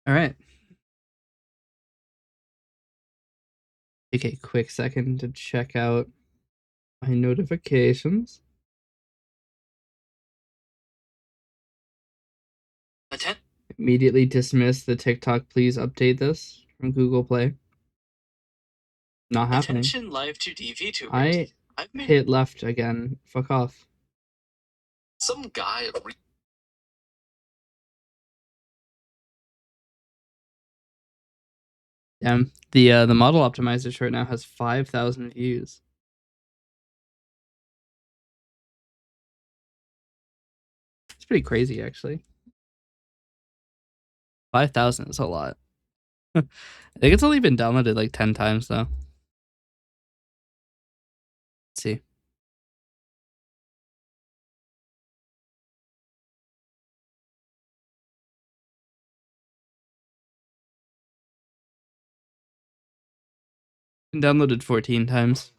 All right. Take a quick second to check out my notifications. Immediately dismiss the TikTok please update this from Google Play. Not happening. Attention live 2D VTubers. I hit left again. Fuck off. Some guy. Damn. The model optimizer short now has 5,000 views. It's pretty crazy, actually. 5,000 is a lot. I think it's only been downloaded like 10 times though. Let's see. Been downloaded 14 times.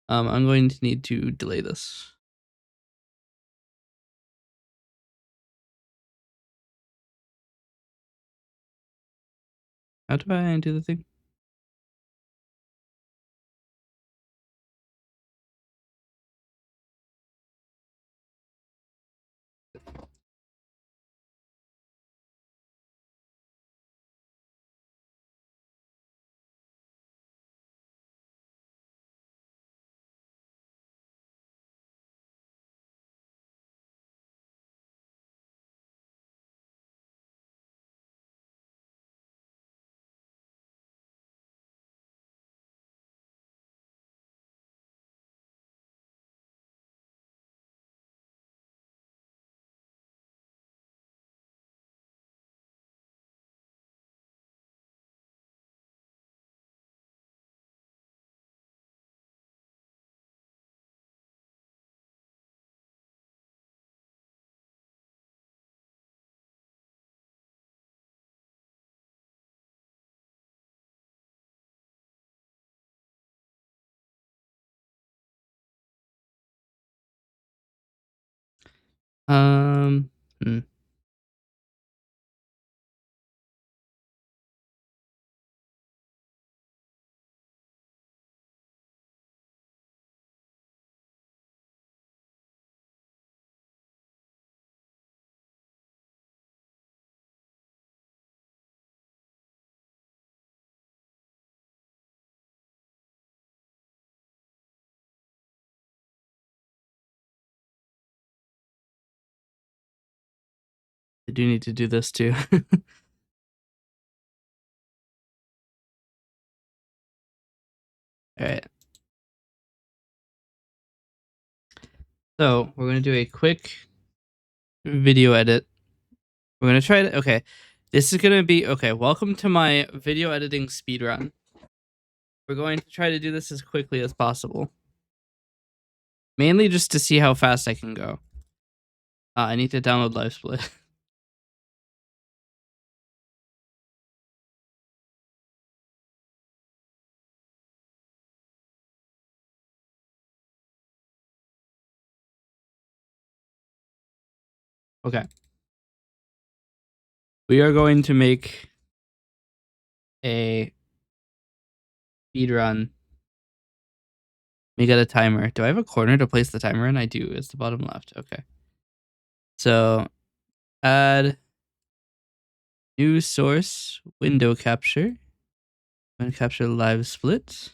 I'm going to need to delay this. How do I do the thing? Hmm. I do need to do this too. All right. So we're going to do a quick video edit. We're going to try to, okay. This is going to be, okay, welcome to my video editing speedrun. We're going to try to do this as quickly as possible. Mainly just to see how fast I can go. I need to download LiveSplit. Okay. We are going to make a speedrun. Let me get a timer. Do I have a corner to place the timer in? I do. It's the bottom left. Okay. So add new source window capture. I'm going to capture live split.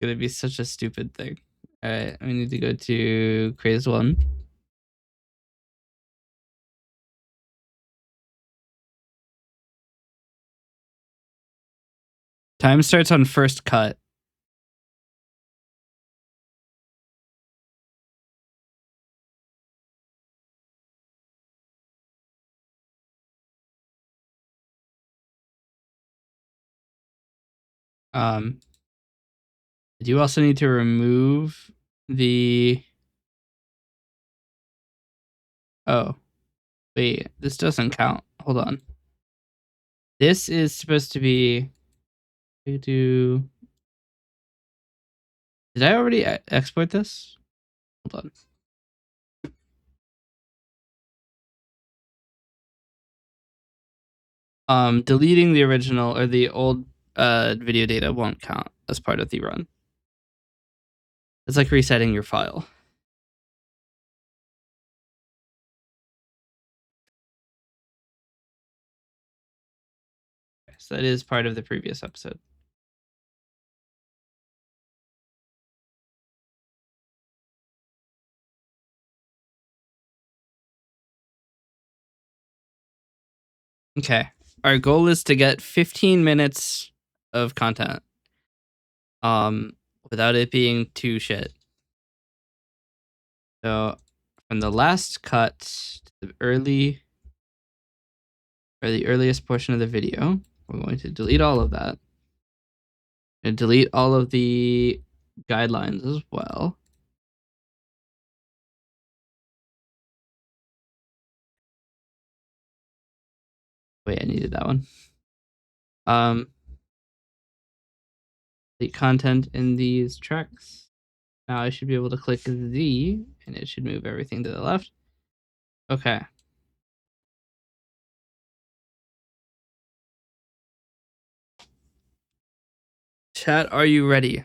Gonna be such a stupid thing. All right, we need to go to craze one. Time starts on first cut. I do also need to remove the. Oh, wait, this doesn't count. Hold on. This is supposed to be. Did I already export this? Hold on. Deleting the original or the old video data won't count as part of the run. It's like resetting your file. Okay, so that is part of the previous episode. Okay. Our goal is to get 15 minutes of content. Without it being too shit. So from the last cut to the earliest portion of the video, we're going to delete all of that. And delete all of the guidelines as well. Wait, I needed that one. The content in these tracks. Now I should be able to click Z and it should move everything to the left. Okay. Chat, are you ready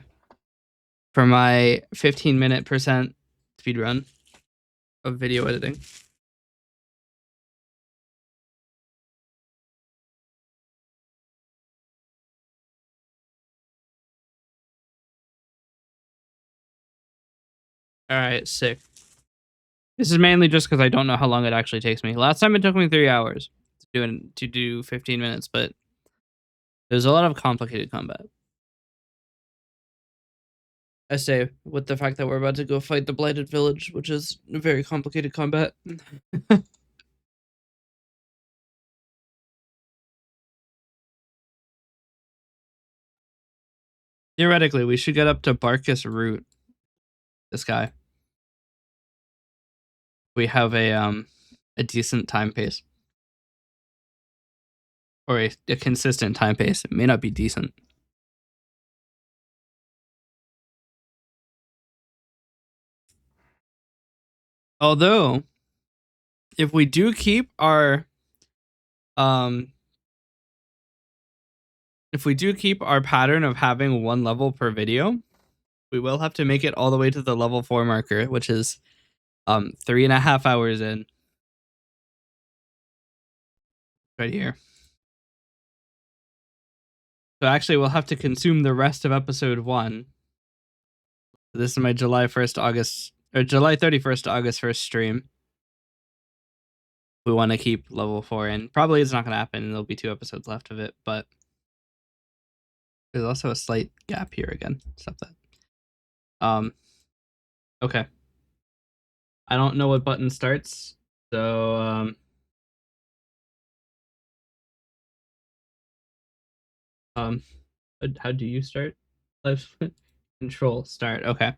for my 15-minute percent speed run of video editing? All right, sick. This is mainly just because I don't know how long it actually takes me. Last time it took me 3 hours to do 15 minutes, but there's a lot of complicated combat. I say, with the fact that we're about to go fight the Blighted Village, which is very complicated combat. Theoretically, we should get up to Barkus Root. This guy. We have a decent time pace. Or a consistent time pace. It may not be decent. Although, if we do keep our pattern of having one level per video, we will have to make it all the way to the level 4 marker, which is 3.5 hours in. Right here. So actually we'll have to consume the rest of episode 1. This is my July 31st to August 1st stream. We want to keep level 4 in. Probably it's not going to happen. There'll be 2 episodes left of it, but there's also a slight gap here again. Stop that. Okay. I don't know what button starts, so how do you start? Live split? Control start. Okay.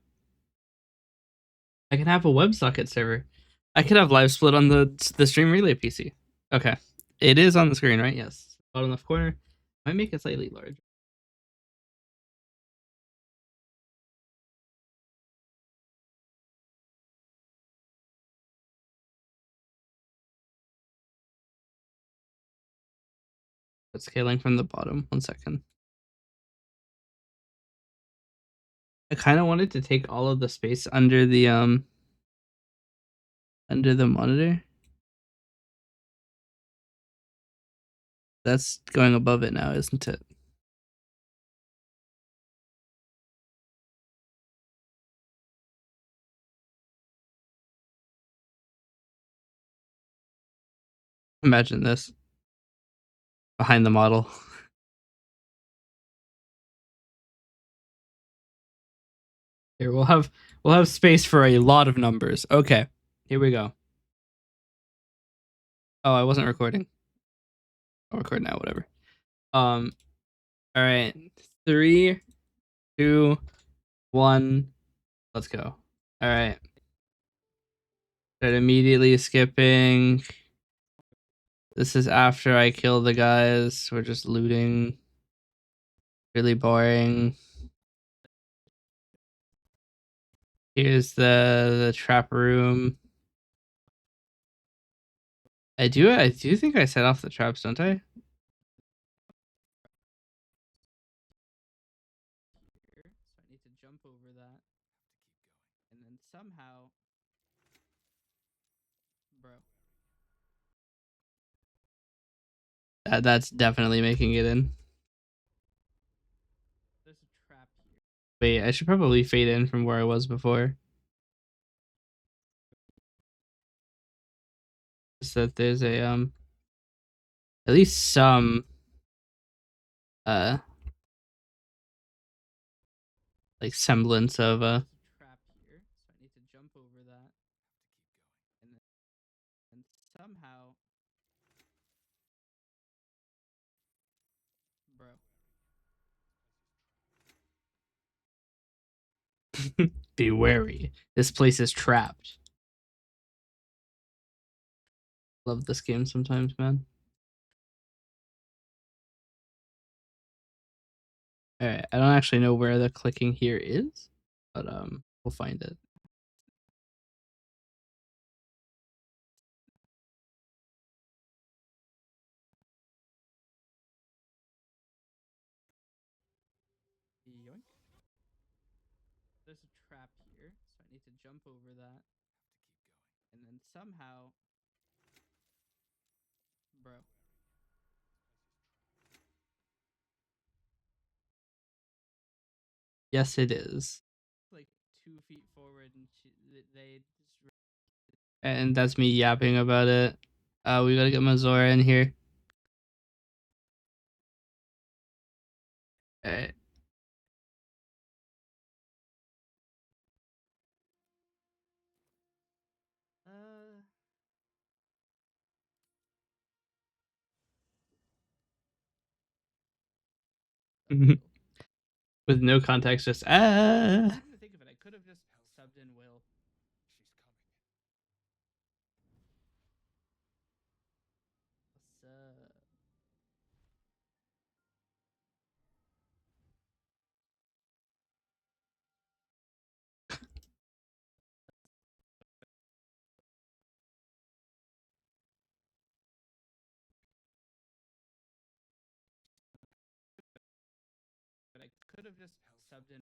I can have a WebSocket server. I could have live split on the stream relay PC. Okay. It is on the screen, right? Yes. Bottom left corner. Might make it slightly larger. But scaling from the bottom. 1 second. I kind of wanted to take all of the space under the monitor. That's going above it now, isn't it? Imagine this. Behind the model. Here, we'll have space for a lot of numbers. Okay. Here we go. Oh, I wasn't recording. I'll record now, whatever. All right. 3, 2, 1. Let's go. All right. Start immediately skipping. This is after I kill the guys. We're just looting. Really boring. Here's the trap room. I do think I set off the traps, don't I? So I need to jump over that. And then somehow, bro. That's definitely making it in. There's a trap here. Wait, I should probably fade in from where I was before. Just that there's a at least some uh like semblance of a trap here. So I need to jump over that. And somehow, bro. Be wary. This place is trapped. Love this game sometimes, man. All right, I don't actually know where the clicking here is, but we'll find it. Yoink. There's a trap here, so I need to jump over that. And then somehow, bro. Yes, it is. Like 2 feet forward, and they just. And that's me yapping about it. We gotta get Mazora in here. All right. Uh. With no context, just ah. I think of it. I could have just subbed in Will. What's up? But I could have just subbed in.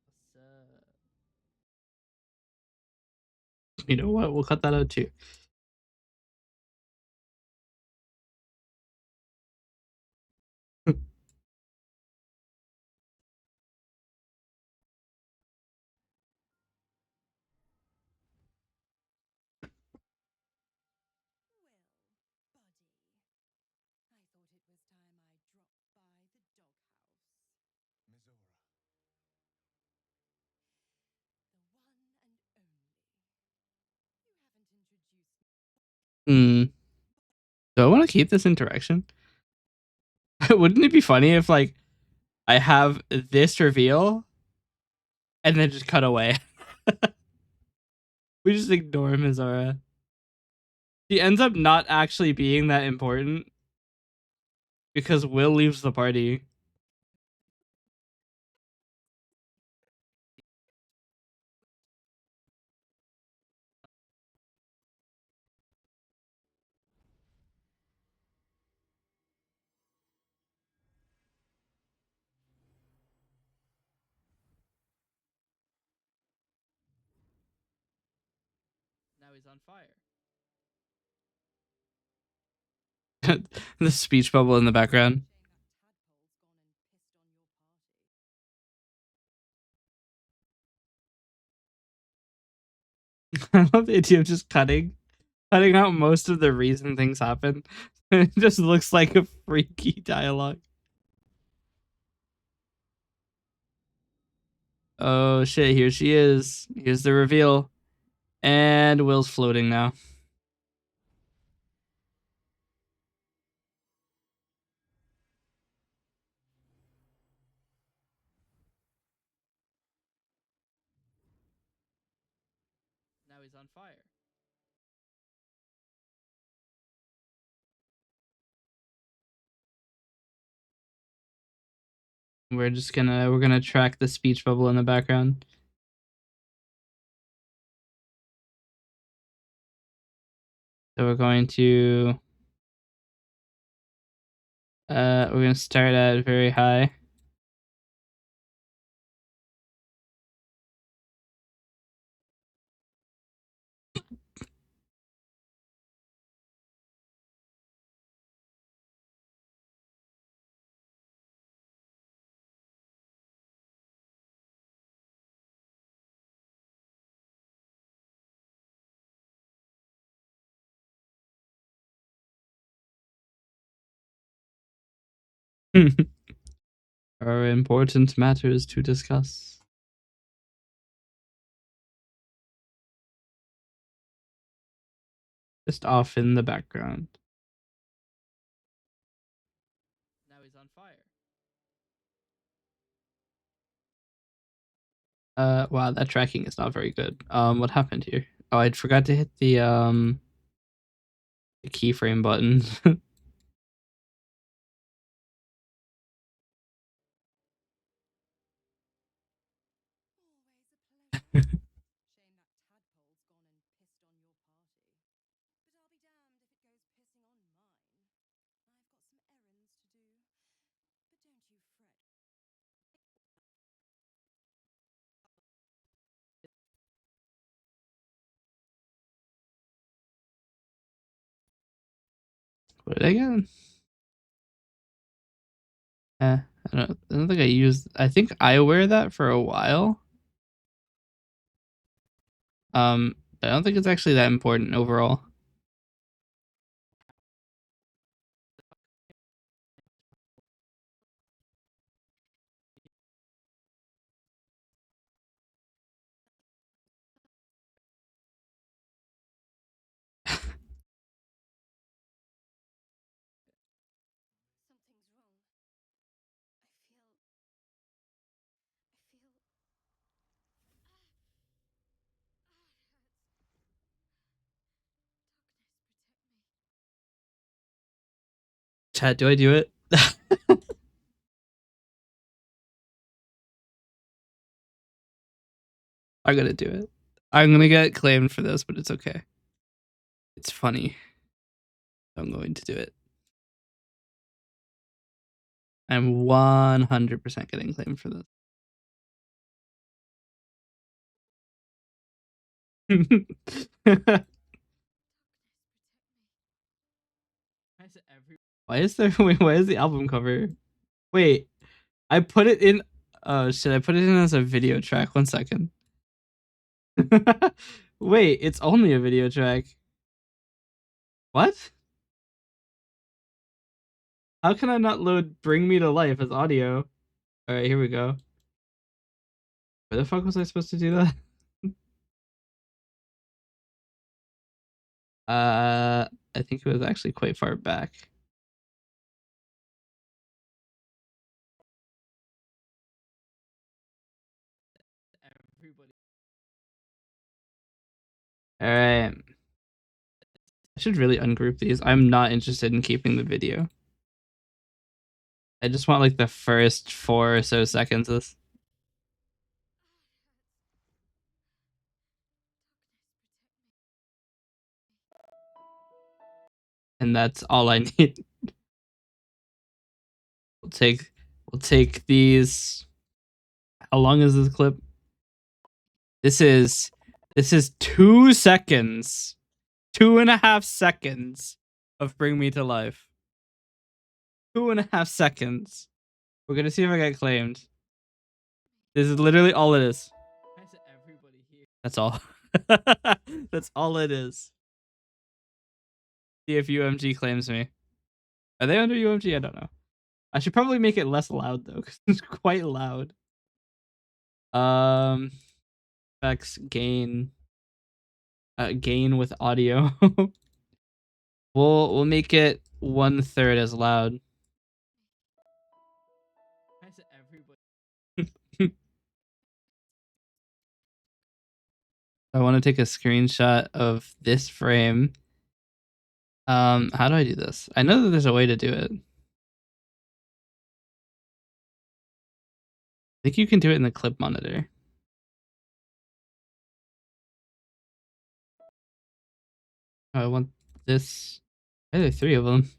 What's up? You know what? We'll cut that out too. Hmm. Do I want to keep this interaction? Wouldn't it be funny if like I have this reveal and then just cut away? We just ignore Mizora. She ends up not actually being that important because Will leaves the party. Now he's on fire. The speech bubble in the background. I love the idea of just cutting out most of the reason things happen. It just looks like a freaky dialogue. Oh shit, here she is. Here's the reveal. And Will's floating now. he's on fire. We're gonna track the speech bubble in the background. So we're gonna start at very high. Are important matters to discuss. Just off in the background. Now he's on fire. Wow, that tracking is not very good. What happened here? Oh, I forgot to hit the keyframe button. What did I get? I don't think I used. I think I wear that for a while. But I don't think it's actually that important overall. Chat, do I do it? I'm gonna do it. I'm gonna get claimed for this, but it's okay. It's funny. I'm going to do it. I'm 100% getting claimed for this. Why is there? Wait, why is the album cover? Wait, I put it in. Oh shit! I put it in as a video track. 1 second. Wait, it's only a video track. What? How can I not load "Bring Me to Life" as audio? All right, here we go. Where the fuck was I supposed to do that? I think it was actually quite far back. Everybody. All right. I should really ungroup these. I'm not interested in keeping the video. I just want like the first 4 or so seconds of this. And that's all I need. We'll take these. How long is this clip? This is 2 seconds. 2.5 seconds of Bring Me to Life. 2.5 seconds. We're gonna see if I get claimed. This is literally all it is. That's all. That's all it is. See if UMG claims me. Are they under UMG? I don't know. I should probably make it less loud though, because it's quite loud. Effects gain. Gain with audio. We'll make it 1/3 as loud. I want to take a screenshot of this frame. How do I do this? I know that there's a way to do it. I think you can do it in the clip monitor. Oh, I want this. Why are there three of them?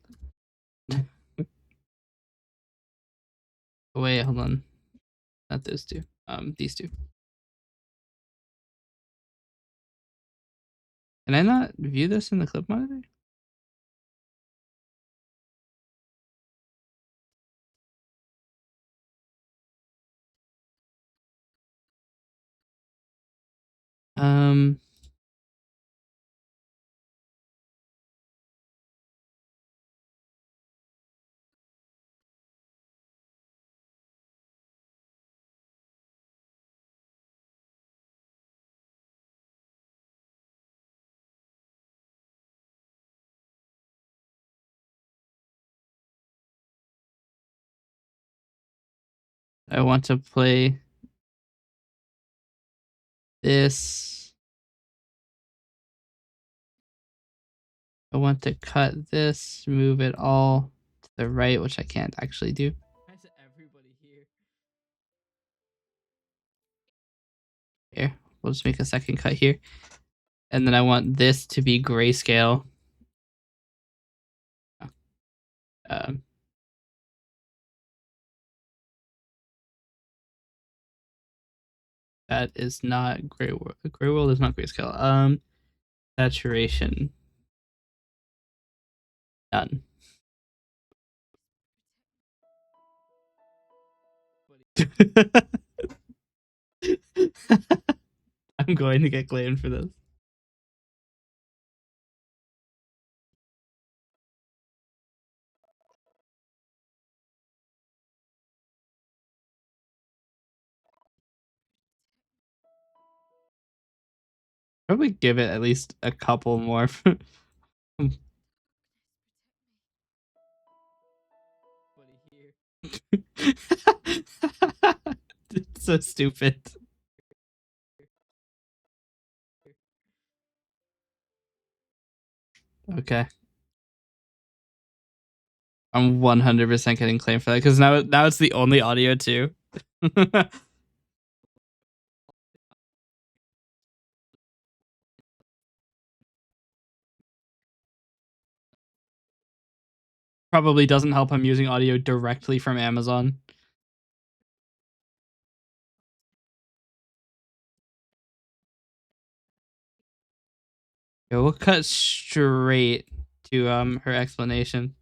Oh, wait, hold on. Not those two. These two. Can I not view this in the clip monitor? Um, I want to play this. I want to cut this, move it all to the right, which I can't actually do. Why is everybody here? Here, we'll just make a second cut here. And then I want this to be grayscale. Um, that is not gray world. Gray world is not grayscale. Saturation. Done. I'm going to get claimed for this. Probably give it at least a couple more. It's so stupid. Okay. I'm 100% getting claimed for that because now it's the only audio too. Probably doesn't help I'm using audio directly from Amazon. Yeah, we'll cut straight to her explanation.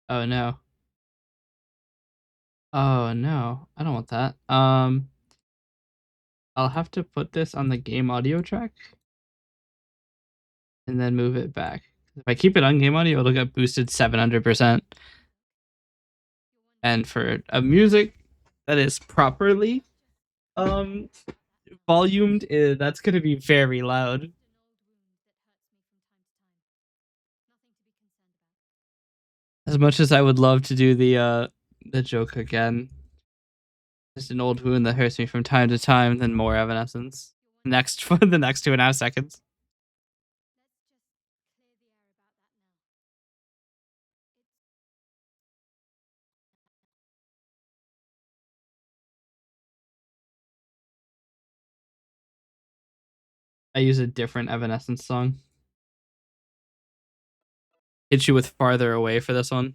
Oh no. Oh no. I don't want that. I'll have to put this on the game audio track and then move it back. If I keep it on game audio, it'll get boosted 700%. And for a music that is properly um volumed, that's going to be very loud. As much as I would love to do the joke again, just an old wound that hurts me from time to time, then more Evanescence. Next for the next 2.5 seconds. I use a different Evanescence song. Hit you with farther away for this one.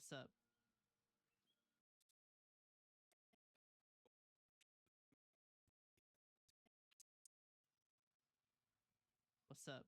What's up? What's up?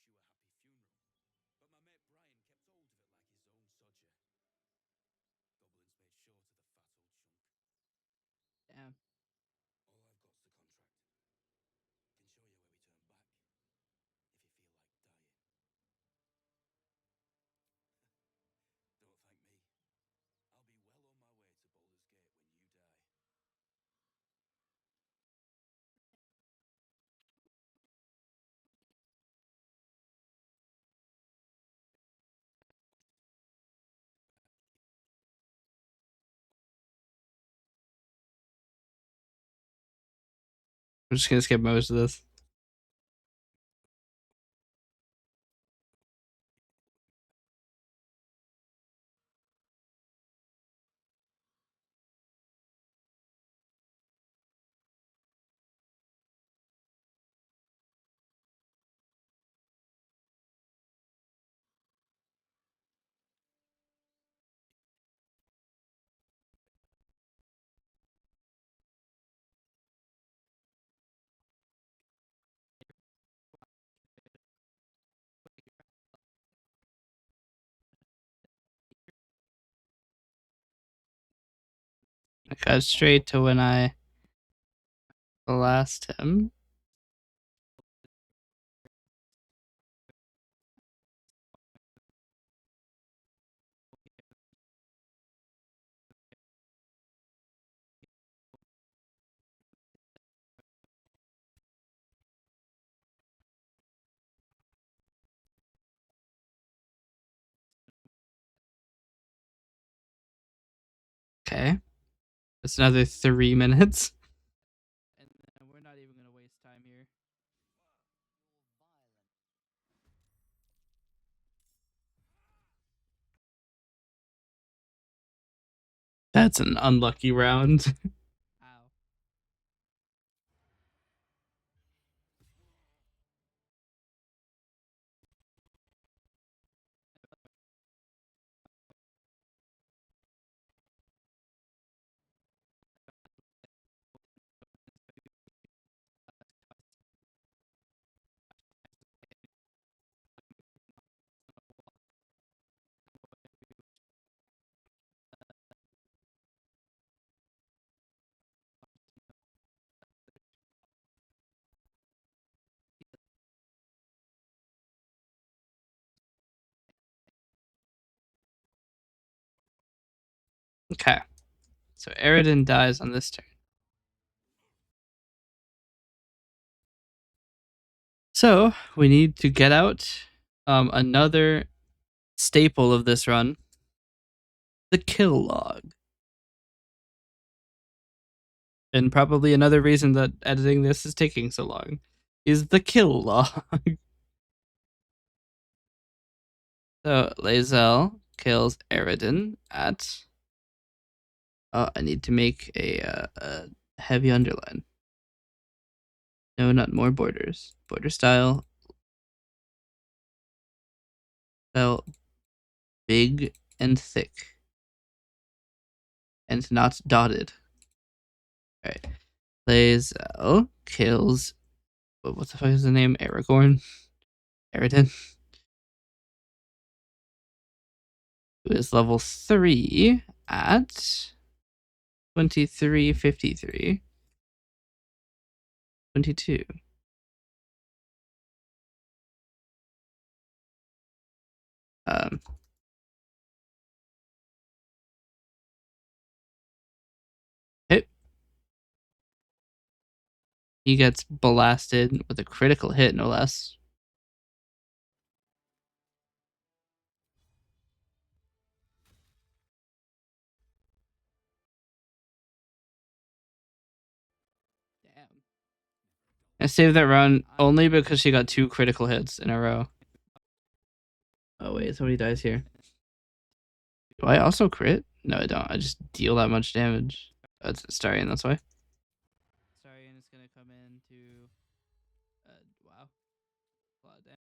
wish you a happy funeral, but my mate Brian kept hold of it like his own sodger. Goblins made short of the fat old chunk. Damn. All I've got's the contract. Can show you where we turn back, if you feel like dying. Don't thank me. I'll be well on my way to Baldur's Gate when you die. I'm just gonna skip most of this. I cut straight to when I blast him. Okay. That's another 3 minutes. And we're not even gonna waste time here. That's an unlucky round. Ow. Okay. So Eridan dies on this turn. So we need to get out another staple of this run, the kill log. And probably another reason that editing this is taking so long is the kill log. So Lae'zel kills Eridan at. Oh, I need to make a heavy underline. No, not more borders. Border style. Style big and thick. And not dotted. Alright. Lae'zel kills. What the fuck is the name? Aragorn? Eridan. Who is level 3 at 2353. 22. Um, hit. He gets blasted with a critical hit, no less. Damn. I saved that round only because she got 2 critical hits in a row. Oh wait, somebody dies here. Do I also crit? No, I don't. I just deal that much damage. That's Starion, that's why. Starion is gonna come in to wow. A lot of damage.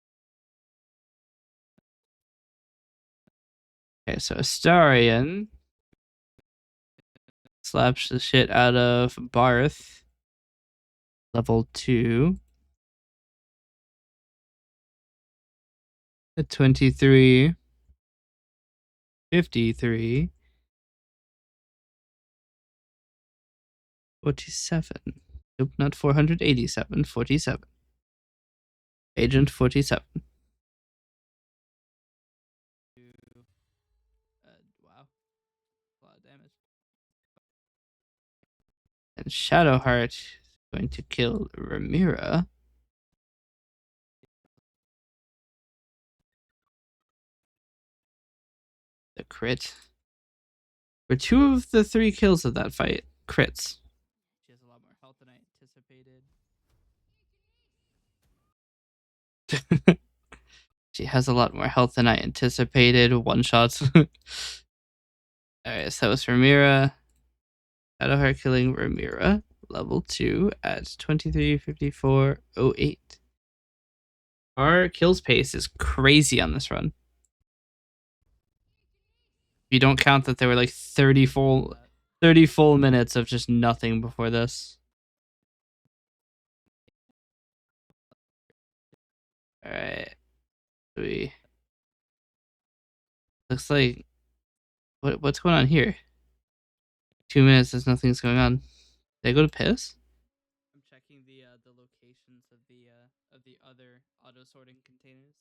Okay, so Astarion slaps the shit out of Barth. Level 2. At 23, 53, 47. Nope, not 487, 47. Agent 47. Wow. A lot of damage. And Shadowheart is going to kill Ramira. The crit. For 2 of the 3 kills of that fight, crits. She has a lot more health than I anticipated. She has a lot more health than I anticipated. One shots. Alright, so that was Ramira. Shadowheart killing Ramira. Level 2 at 23:54:08. Our kills pace is crazy on this run. If you don't count that there were like 30 full minutes of just nothing before this. Alright. Looks like what's going on here? 2 minutes, there's nothing's going on. Did I go to piss? I'm checking the locations of the other auto sorting containers.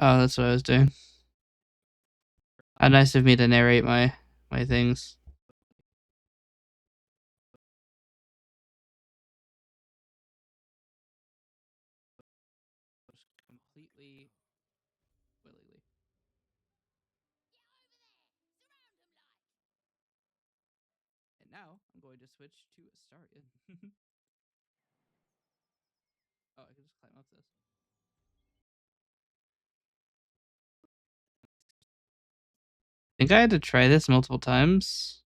Oh, that's what I was doing. How nice of me to narrate my things. Completely willingly. And now I'm going to switch to Astarion. Oh, I can just climb up this. I think I had to try this multiple times.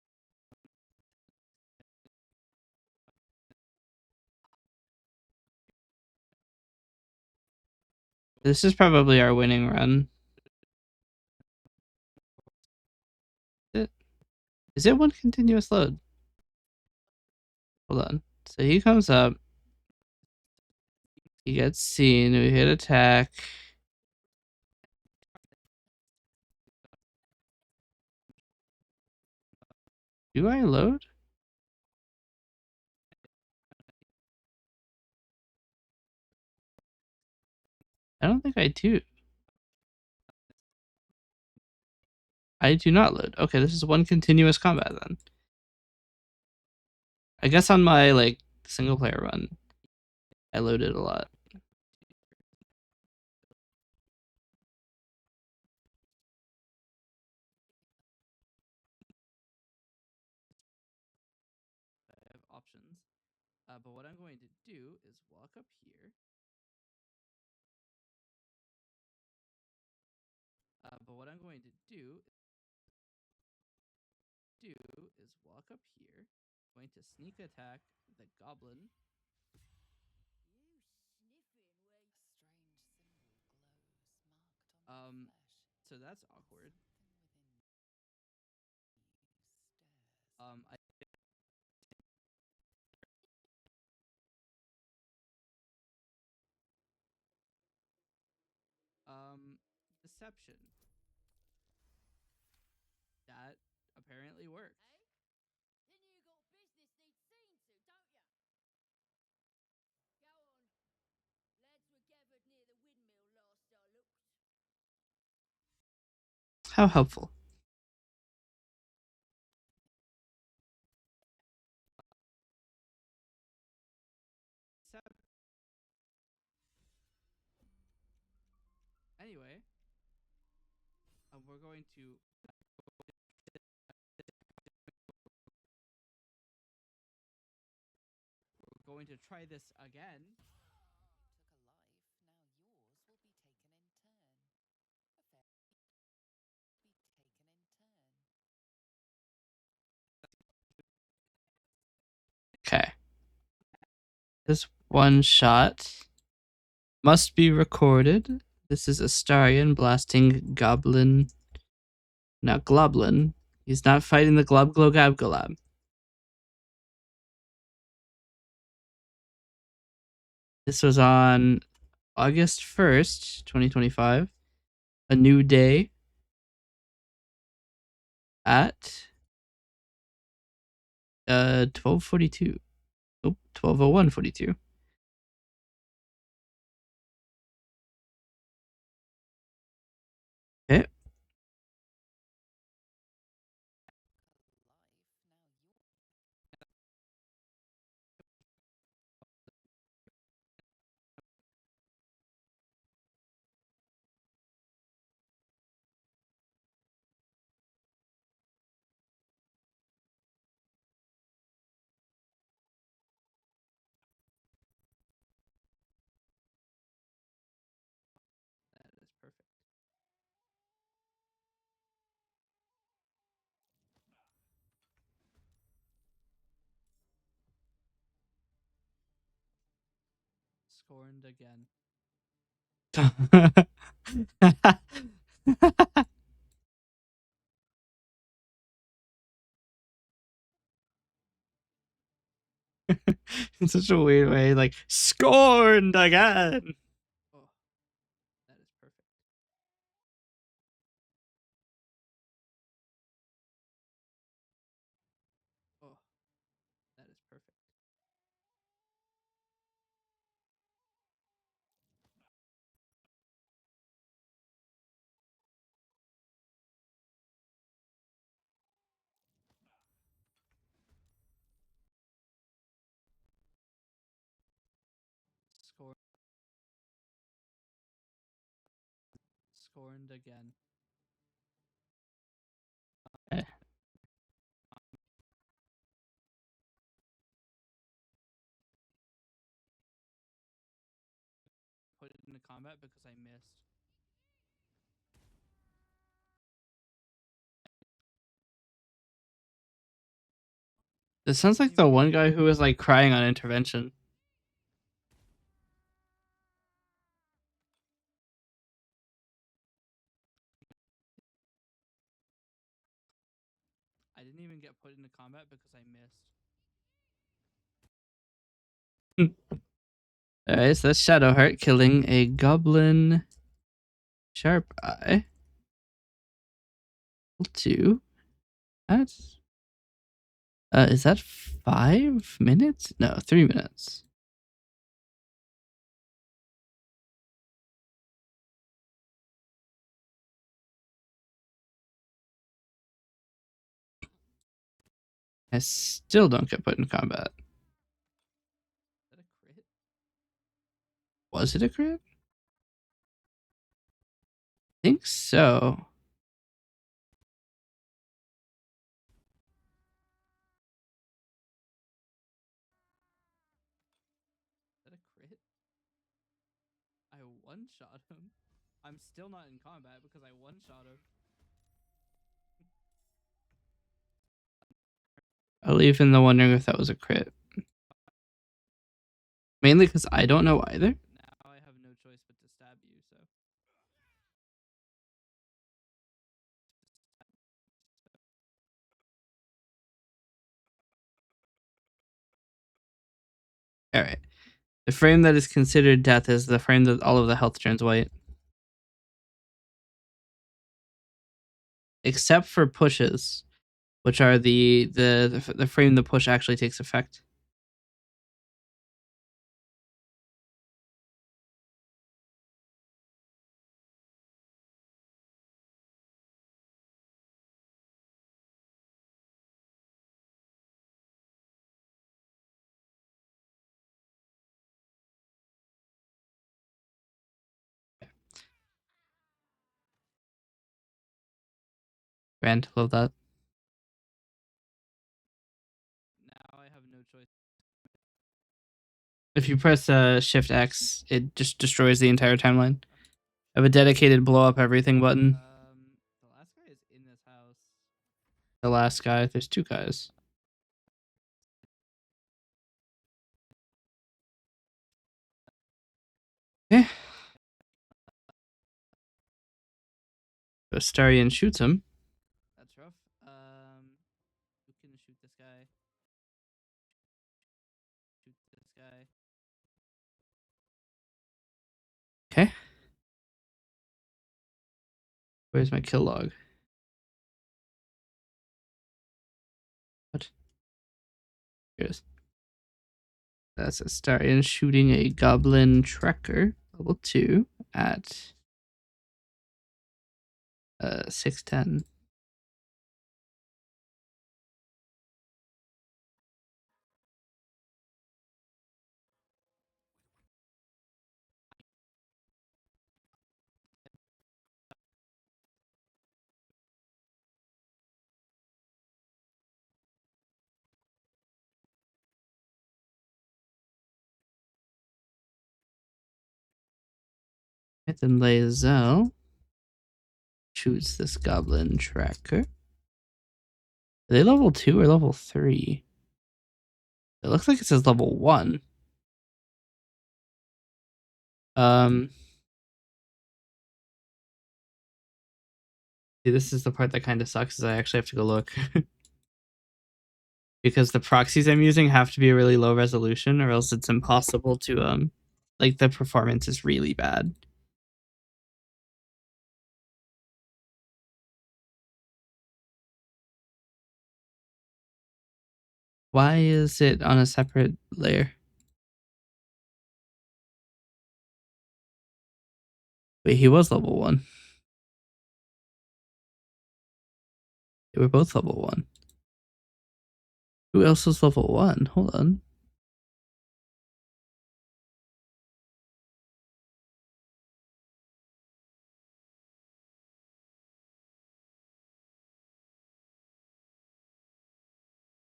This is probably our winning run. Is it one continuous load? Hold on. So he comes up. He gets seen. We hit attack. Do I load? I don't think I do. I do not load. Okay, this is one continuous combat then. I guess on my like single player run, I loaded a lot. I have options. But what I'm going to do is walk up here. But what I'm going to do is walk up here. I'm going to sneak attack the goblin. So that's awkward. I deception. That apparently works. How helpful. Anyway, we're going to try this again. Okay. This one shot must be recorded. This is Astarion blasting Goblin. Not Globlin. He's not fighting the Glob Glogab Golab. This was on August 1st, 2025. a new day at 12:42. Oh, 12:01:42. Okay. That is perfect. Scorned again. In such a weird way, like scorned again. Oh, that is perfect. Oh, that is perfect. Scorned. Scorned again. Eh. Put it into combat because I missed. This sounds like the one guy who was like crying on intervention. I didn't even get put into combat because I missed. Alright, so that's Shadowheart killing a goblin sharp eye. 2. That's is that 5 minutes? No, 3 minutes. I still don't get put in combat. Is that a crit? Was it a crit? I think so. Is that a crit? I one-shot him. I'm still not in combat because I one-shot him. I'll leave in the wondering if that was a crit. Mainly because I don't know either. Now I have no choice but to stab you, so. Alright. The frame that is considered death is the frame that all of the health turns white. Except for pushes, which are the frame the push actually takes effect. Grand, love that. Now I have no choice. If you press Shift X, it just destroys the entire timeline. I have a dedicated blow up everything button. The last guy is in this house. The last guy. There's 2 guys. Okay. So Starion shoots him. That's rough. Who can shoot this guy? Shoot this guy. Okay. Where's my kill log? What? Here it is. That's Astarion shooting a goblin tracker, level 2, at 610. And then Lae'zel shoots this goblin tracker. Are they level 2 or level 3? It looks like it says level 1. See, this is the part that kind of sucks, is I actually have to go look. Because the proxies I'm using have to be a really low resolution, or else it's impossible to like the performance is really bad. Why is it on a separate layer? Wait, he was level 1. They were both level 1. Who else was level 1? Hold on.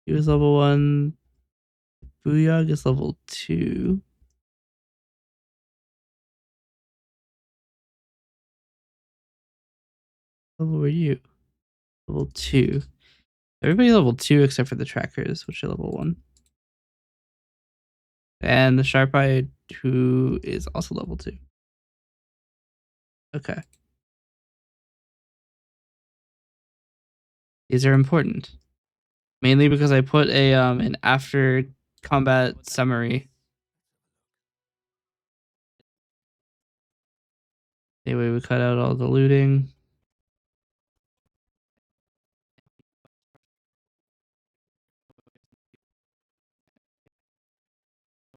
He was level 1. Booyog is level 2. Level were you? Level 2. Everybody level 2 except for the trackers, which are level 1. And the Sharp Eye, who is also level 2. Okay. These are important. Mainly because I put a an after combat summary. Anyway, we cut out all the looting.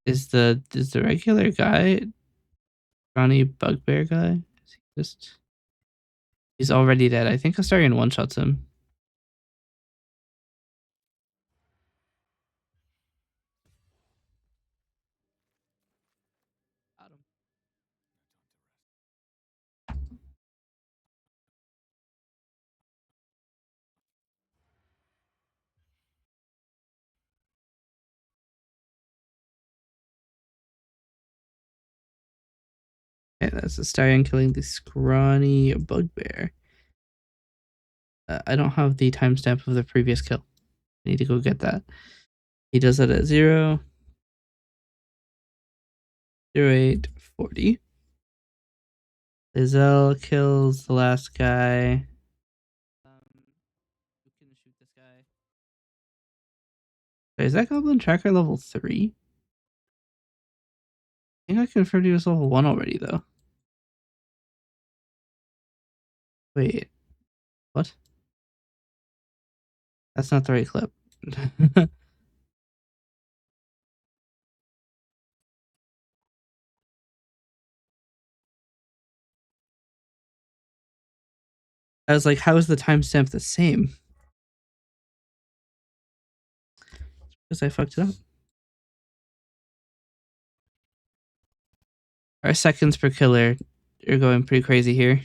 Is the regular guy Ronnie Bugbear guy? Is he just he's already dead. I think Astarion one-shots him. Got him. Okay, that's Astarion killing the scrawny Bugbear. I don't have the timestamp of the previous kill. I need to go get that. He does that at 0, 08, 40. Lae'zel kills the last guy. Who can shoot this guy? Wait, is that Goblin Tracker level 3? I think I confirmed he was level 1 already, though. Wait, what? That's not the right clip. I was like, how is the timestamp the same? Because I fucked it up. Our seconds per killer are going pretty crazy here.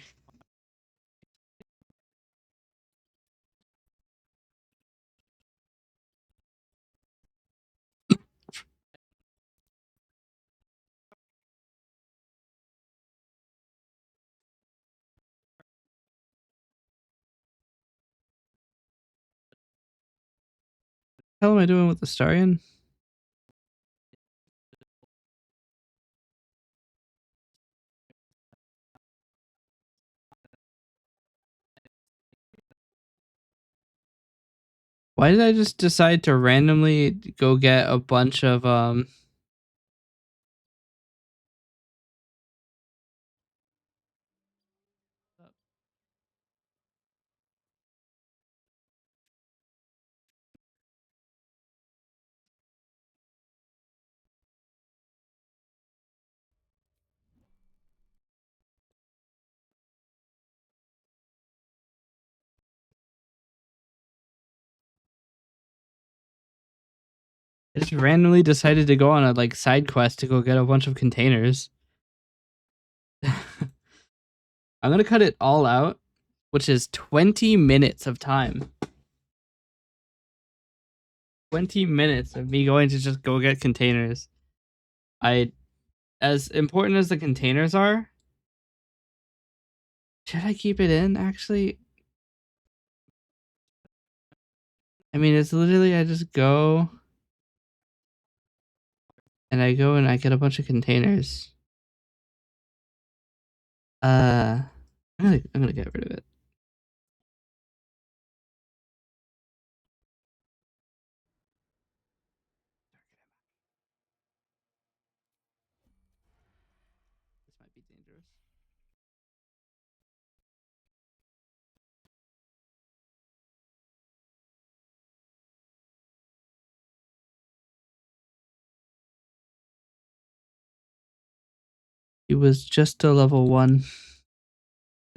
What the hell am I doing with the Starion? Why did I just decide to randomly go get a bunch of I just randomly decided to go on a like side quest to go get a bunch of containers. I'm gonna cut it all out, which is 20 minutes of time. 20 minutes of me going to just go get containers. As important as the containers are, should I keep it in actually? I mean, it's literally I just go and I get a bunch of containers. I'm gonna get rid of it. This might be dangerous. He was just a level 1.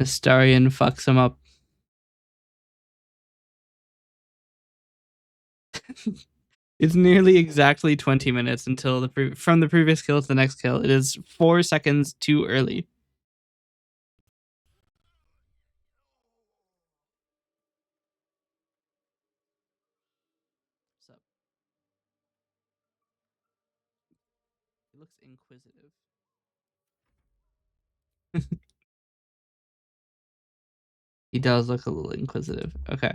Astarion fucks him up. It's nearly exactly 20 minutes until from the previous kill to the next kill. It is 4 seconds too early. What's up? He looks inquisitive. He does look a little inquisitive. Okay.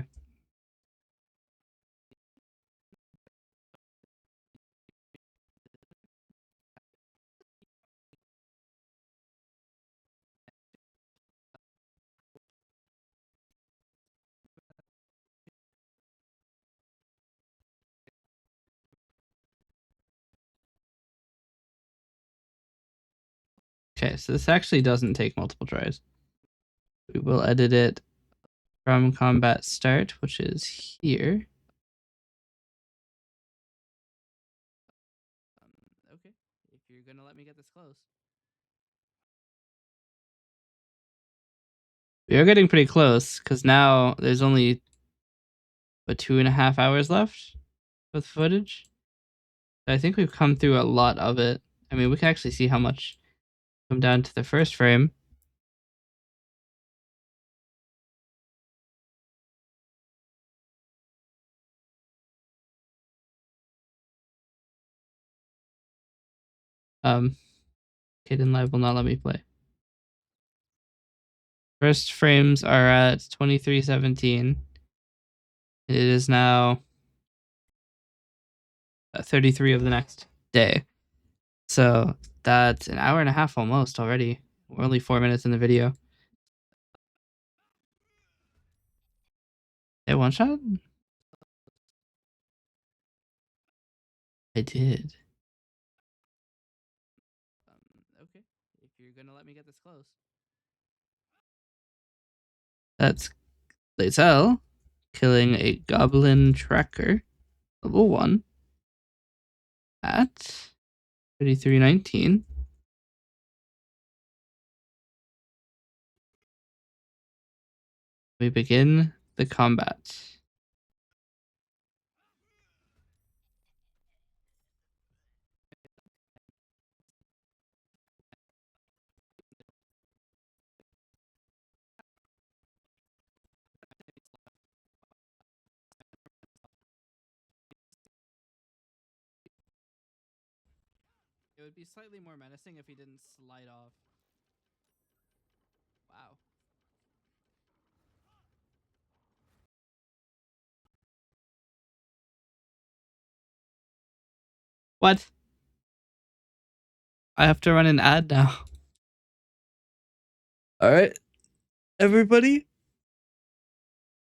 Okay, so this actually doesn't take multiple tries. We will edit it from combat start, which is here. Okay, if you're gonna let me get this close. We are getting pretty close because now there's only 2.5 hours left with footage. I think we've come through a lot of it. I mean, we can actually see how much come down to the first frame. Hidden Live will not let me play. First frames are at 23:17. It is now 33 of the next day. So that's an hour and a half almost already. We're only 4 minutes in the video. Hey, one shot? I did. Okay, if you're gonna let me get this close. That's Lazel killing a goblin tracker, level 1, at 33:19. We begin the combat. It would be slightly more menacing if he didn't slide off. Wow. What? I have to run an ad now. All right, everybody,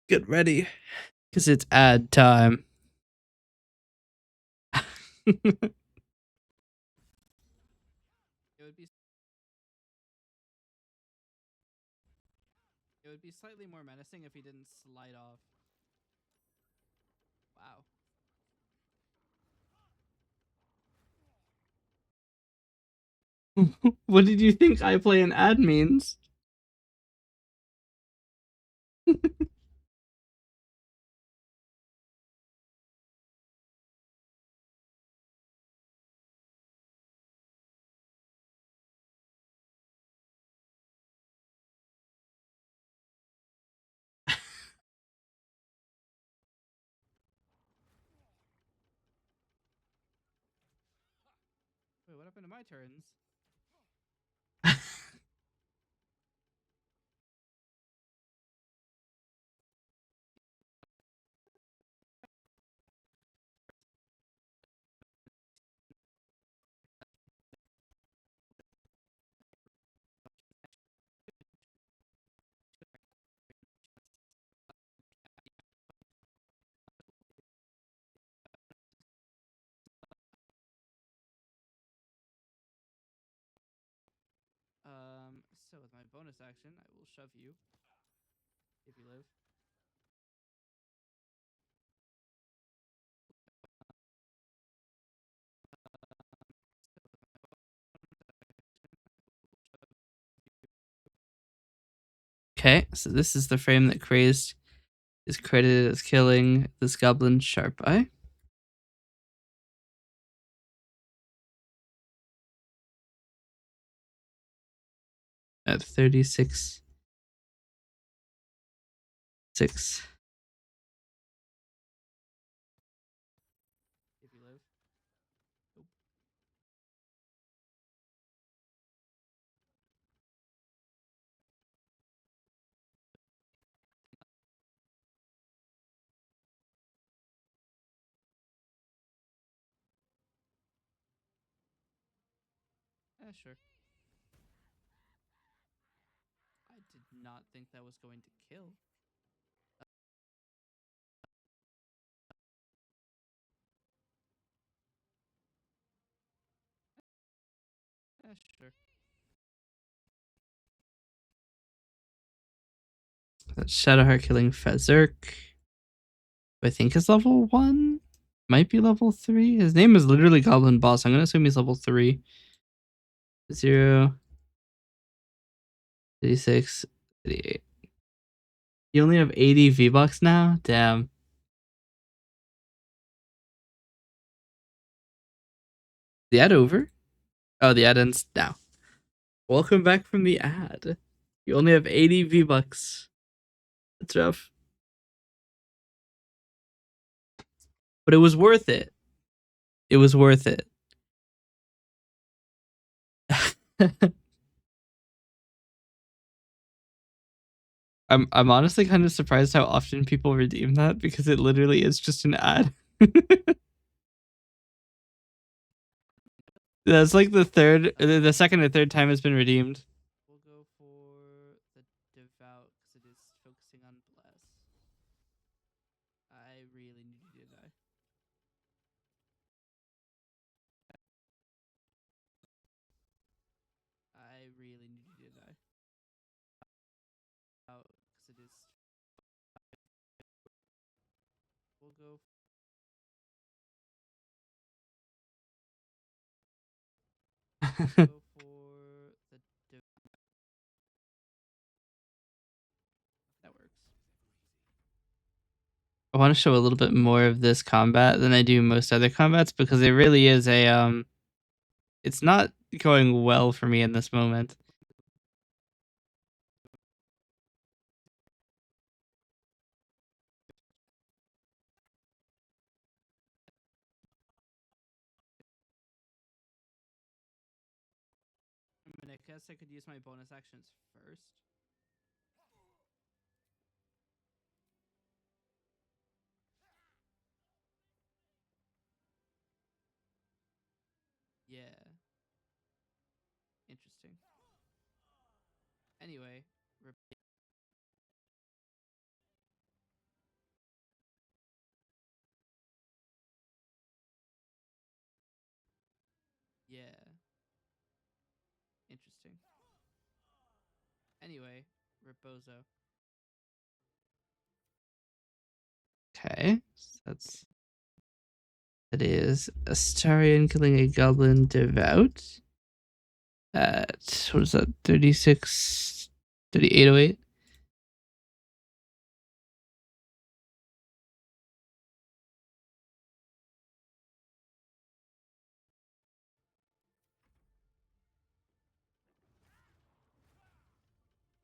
get ready, because it's ad time. It would be slightly more menacing if he didn't slide off. Wow. What did you think I play an ad means? up into my turns. So with my bonus action, I will shove you if you live. Okay, so this is the frame that Crazed is credited as killing this goblin Sharp Eye. At 36. 6. If you live. Nope. Sure. I did not think that was going to kill. Sure. That's Shadowheart killing Fezerk. I think is level 1. Might be level 3. His name is literally Goblin Boss. I'm gonna assume he's level 3. 0. 36. 38. You only have 80 V-Bucks now? Damn. The ad over? Oh, the ad ends now. Welcome back from the ad. You only have 80 V-Bucks. That's rough. But it was worth it. It was worth it. I'm honestly kind of surprised how often people redeem that because it literally is just an ad. That's like the second or third time it's been redeemed. We'll go for the devout because it is focusing on bless. I really need you to die. I really need you to die. Out because it is. We'll go. We'll go for the that works. I want to show a little bit more of this combat than I do most other combats because it really is a it's not going well for me in this moment. I mean, I guess I could use my bonus actions first. Yeah. Interesting. Anyway, yeah. Interesting. Anyway, Reposo. Okay, so that is Astarion killing a goblin devout at what is that 36 3808.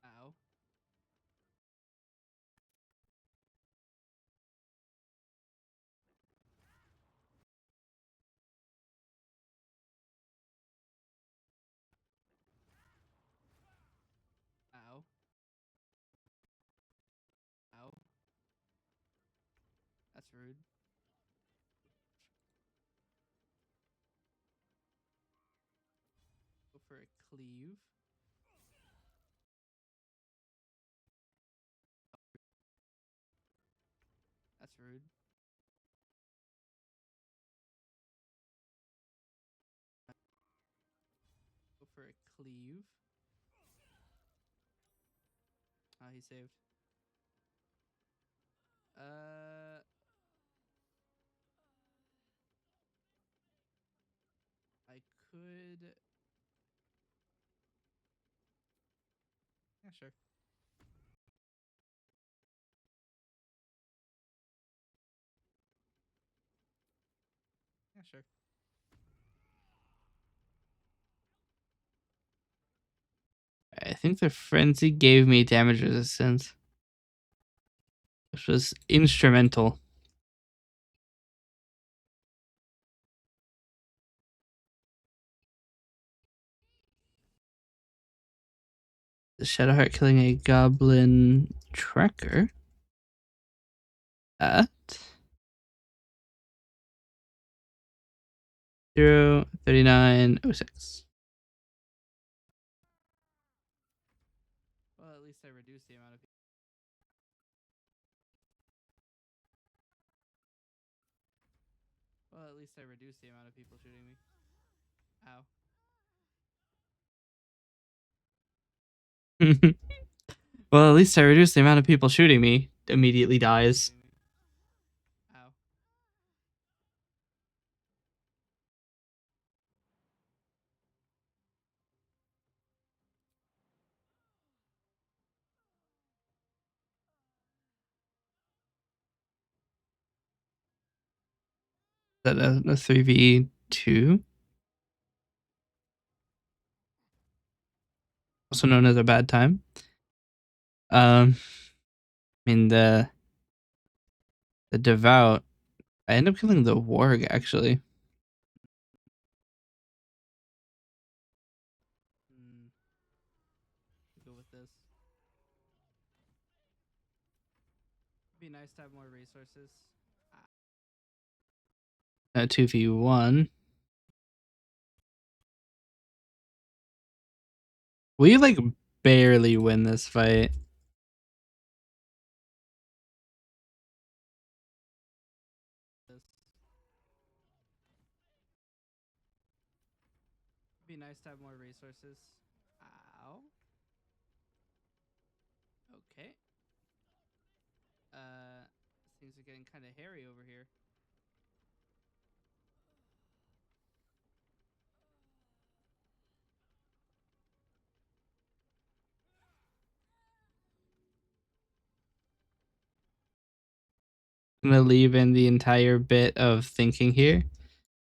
Ow. That's rude. Go for a cleave. That's rude. Go for a cleave. Oh, he saved. I could. Yeah, sure. Yeah, sure. I think the frenzy gave me damage resistance, which was instrumental. The Shadowheart killing a goblin tracker at 03906. Well, at least I reduced the amount of people. Well, at least I reduced the amount of people shooting me. Ow. Well, at least I reduced the amount of people shooting me. Immediately dies. Ow. Is that a 3v2? Also known as a bad time. I mean the devout. I end up killing the warg actually. Go with this. It'd be nice to have more resources. 2v1. We like barely win this fight. It'd be nice to have more resources. Ow. Okay. Things are getting kind of hairy over here. I'm gonna leave in the entire bit of thinking here.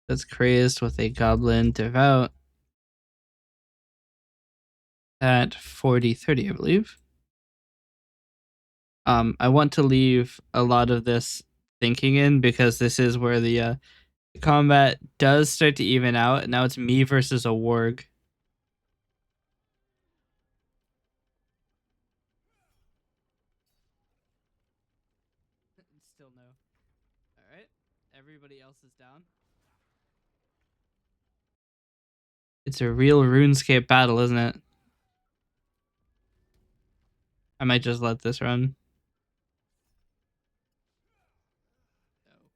That's crazed with a goblin devout at 40-30, I believe. I want to leave a lot of this thinking in because this is where the combat does start to even out. And now it's me versus a warg. Still no. All right. Everybody else is down. It's a real RuneScape battle, isn't it? I might just let this run.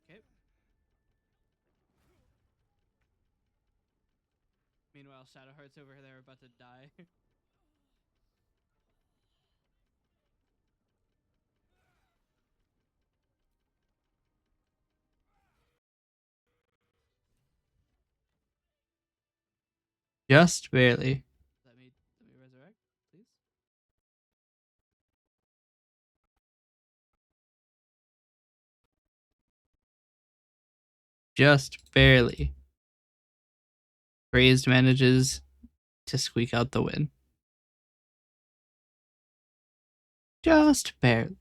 Okay. Meanwhile, Shadowheart's over there about to die. Just barely. Let me resurrect, please. Just barely. Crazed manages to squeak out the win. Just barely.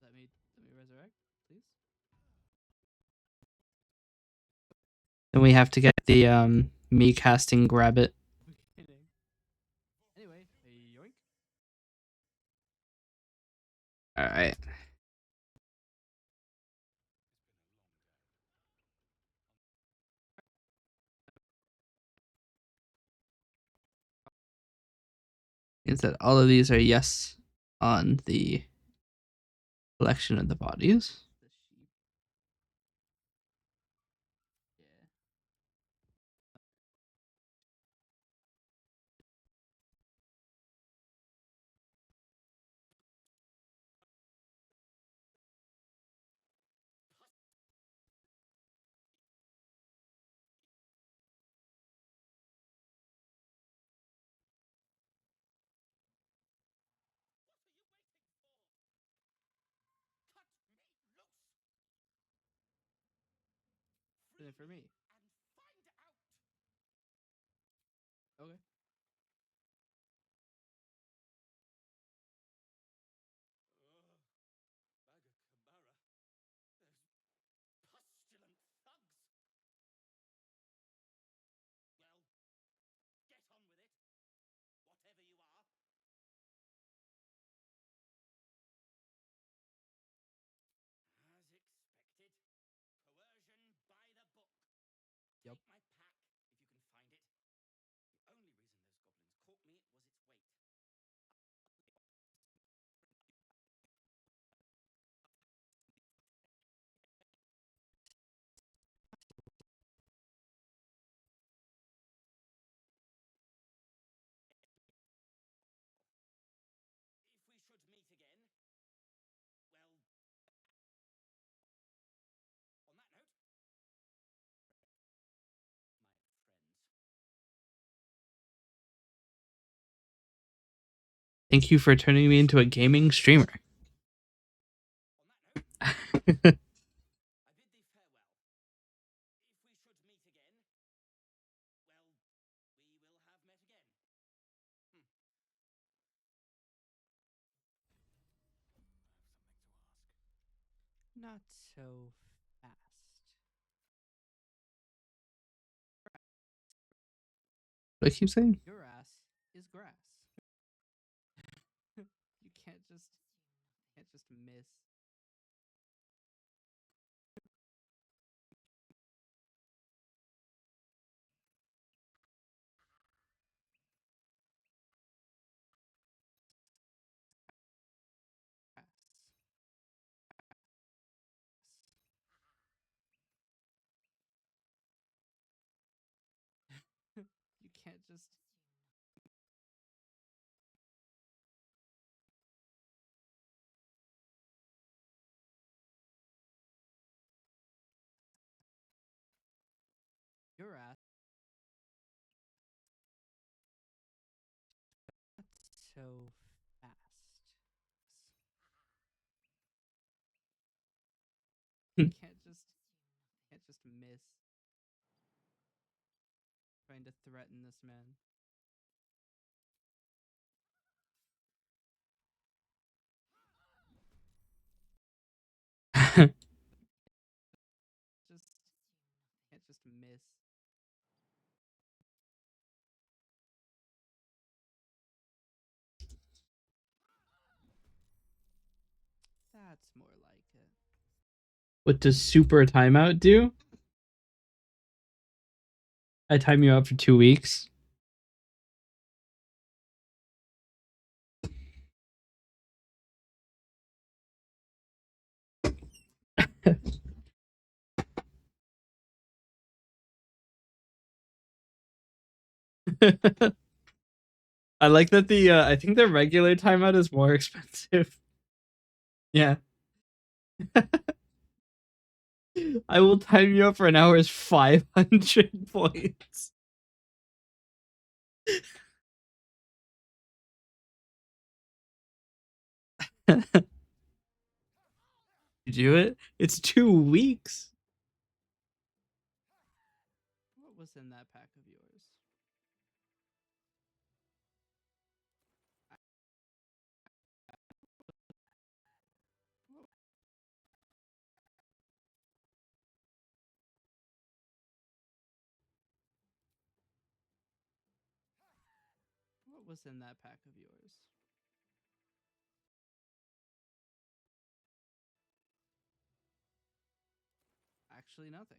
Let me resurrect, please. Then we have to get the me casting grab it. Anyway, yoink. All right. Means that all of these are yes on the collection of the bodies. For me. Okay. Yep. Thank you for turning me into a gaming streamer. Not so fast. What I keep saying? Your ass is grass. You can't just miss. You can't just. Your ass. Not so fast. You can't just miss. Trying to threaten this man. Just can't just miss. That's more like it. What does super timeout do? I time you out for 2 weeks. I like that the I think the regular timeout is more expensive. Yeah. I will time you up for an hour is 500 points. You do it? It's 2 weeks. What was in that pack of yours? What was in that pack of yours? Actually, nothing.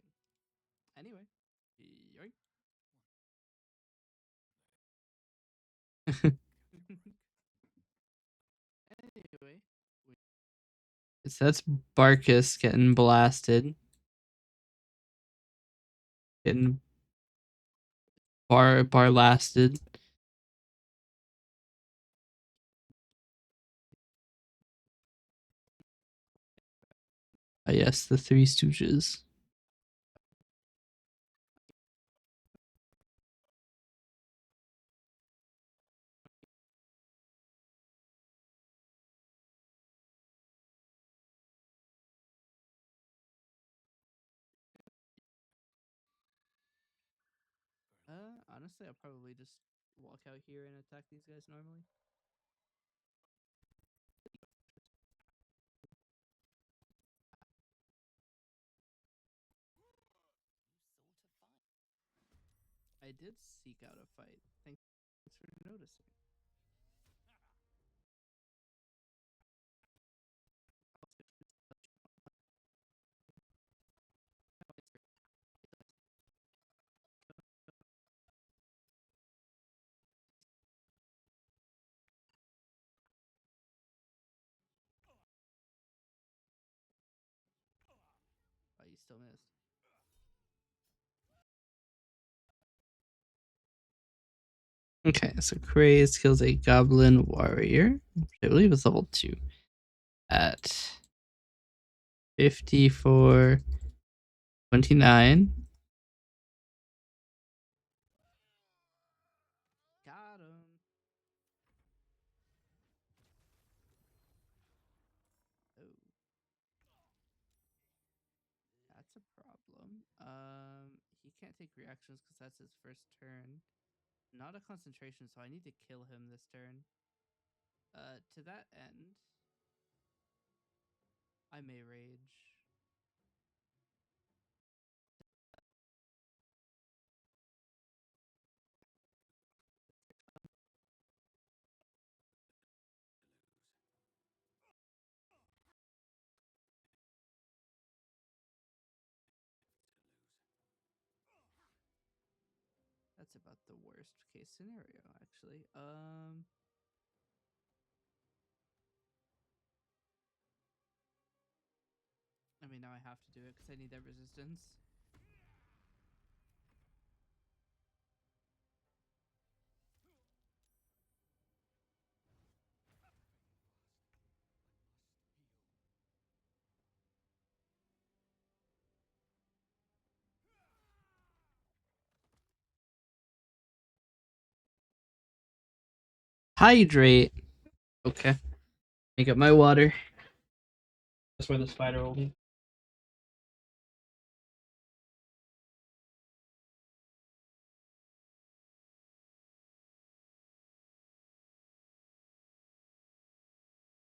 Anyway, yoink. Anyway, so that's Barkus getting blasted. Getting lasted. Yes, the Three Stooges. Honestly, I'll probably just walk out here and attack these guys normally. I did seek out a fight. Thanks for noticing. Oh, you still missed. Okay, so Craze kills a Goblin Warrior, which I believe is level 2, at 54:29. Got him. Oh, that's a problem. He can't take reactions because that's his first turn. Not a concentration, so I need to kill him this turn. To that end, I may rage. That's about the worst case scenario, actually. I mean, now I have to do it because I need that resistance. Hydrate. Okay. Make up my water. That's where the spider will be.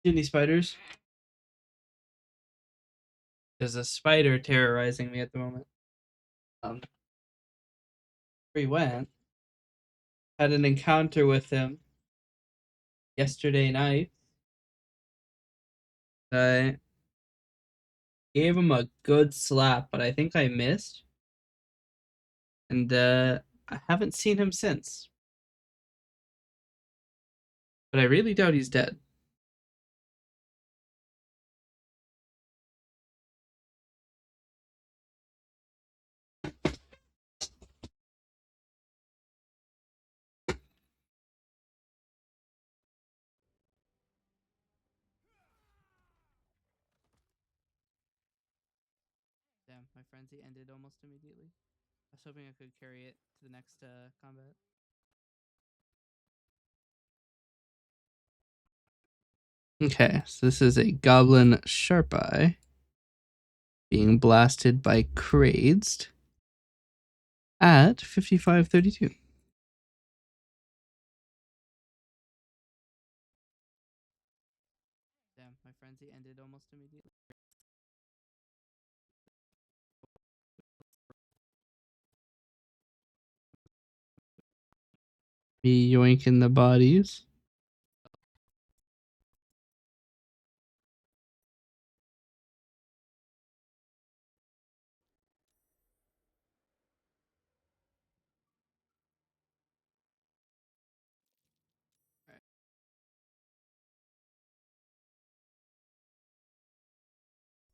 See any spiders? There's a spider terrorizing me at the moment. Where he went. Had an encounter with him yesterday night. I gave him a good slap, but I think I missed. And I haven't seen him since. But I really doubt he's dead. Damn, my frenzy ended almost immediately. I was hoping I could carry it to the next combat. Okay, so this is a Goblin Sharp Eye being blasted by Crazed at 55:32. Damn, my frenzy ended almost immediately. Me yoinking the bodies.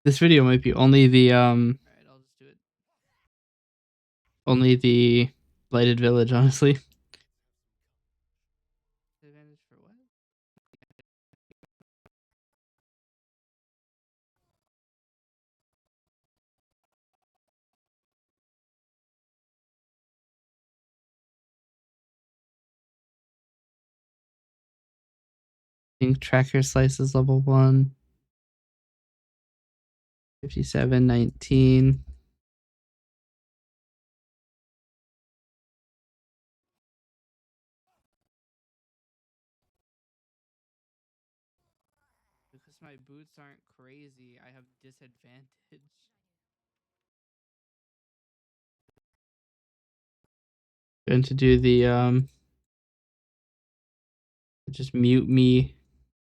This video might be only the Alright, I'll just do it. Only the lighted village, honestly. Advantage for what? Think tracker slices level 1. 57, 19. Because my boots aren't crazy, I have disadvantage. Going to do the just mute me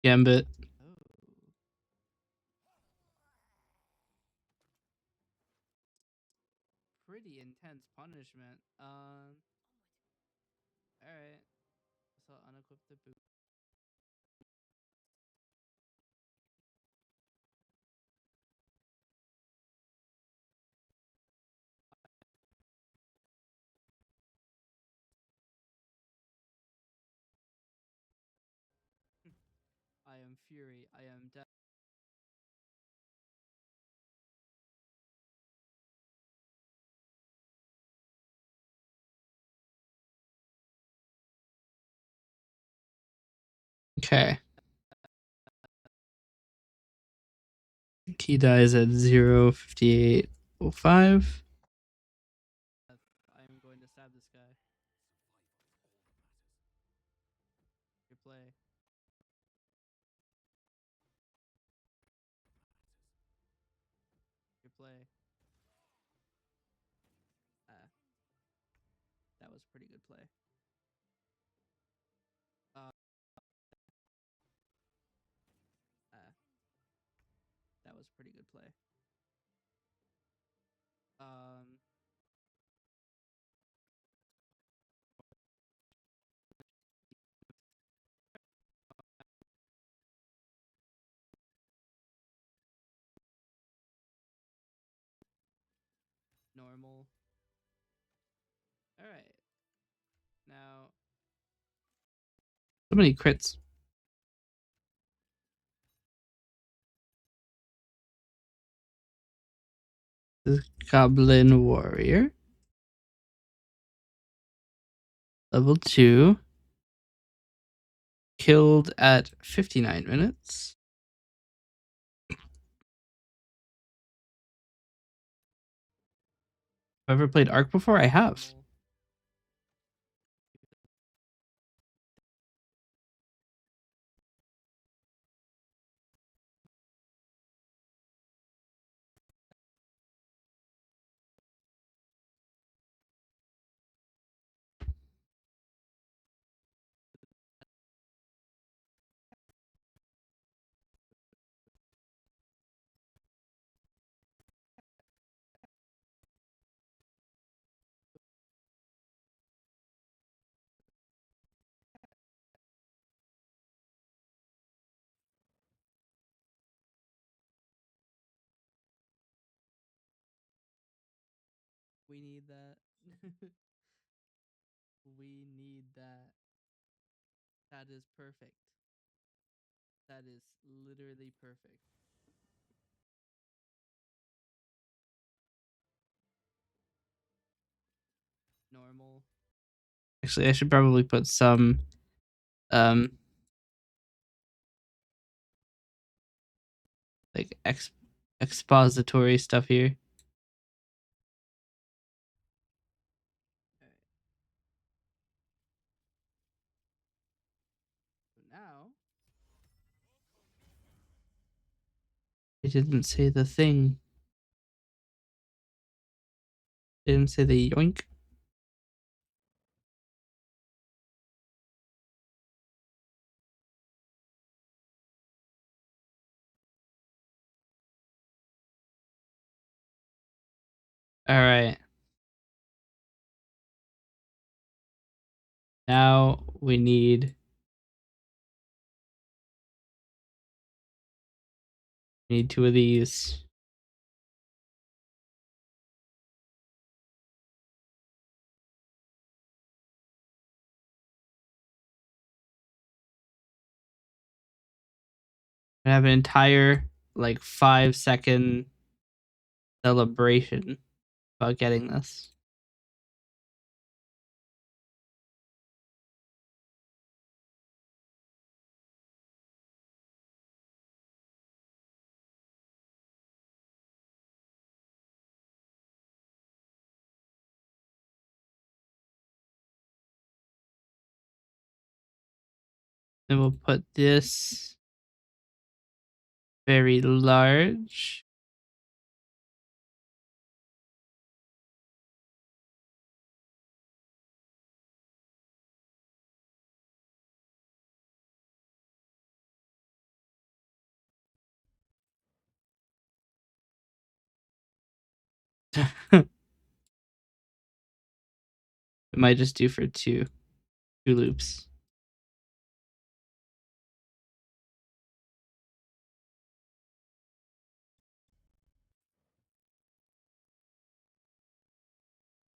gambit. Oh. Pretty intense punishment. Alright. So I'll unequip the boot. I am fury. I am death. Okay. He dies at 0:58:05. I'm going to stab this guy. Your play. Your play. That was pretty good play. That was pretty good play. Normal. All right. Now, so many crits. This is Goblin Warrior. Level 2. Killed at 59 minutes. Have I ever played Ark before? I have. We need that. We need that. That is perfect. That is literally perfect. Normal. Actually, I should probably put some like expository stuff here. Now, it didn't say the thing. It didn't say the yoink. All right. Now we need two of these. I have an entire like 5-second celebration about getting this. Then we'll put this very large. It might just do for two loops.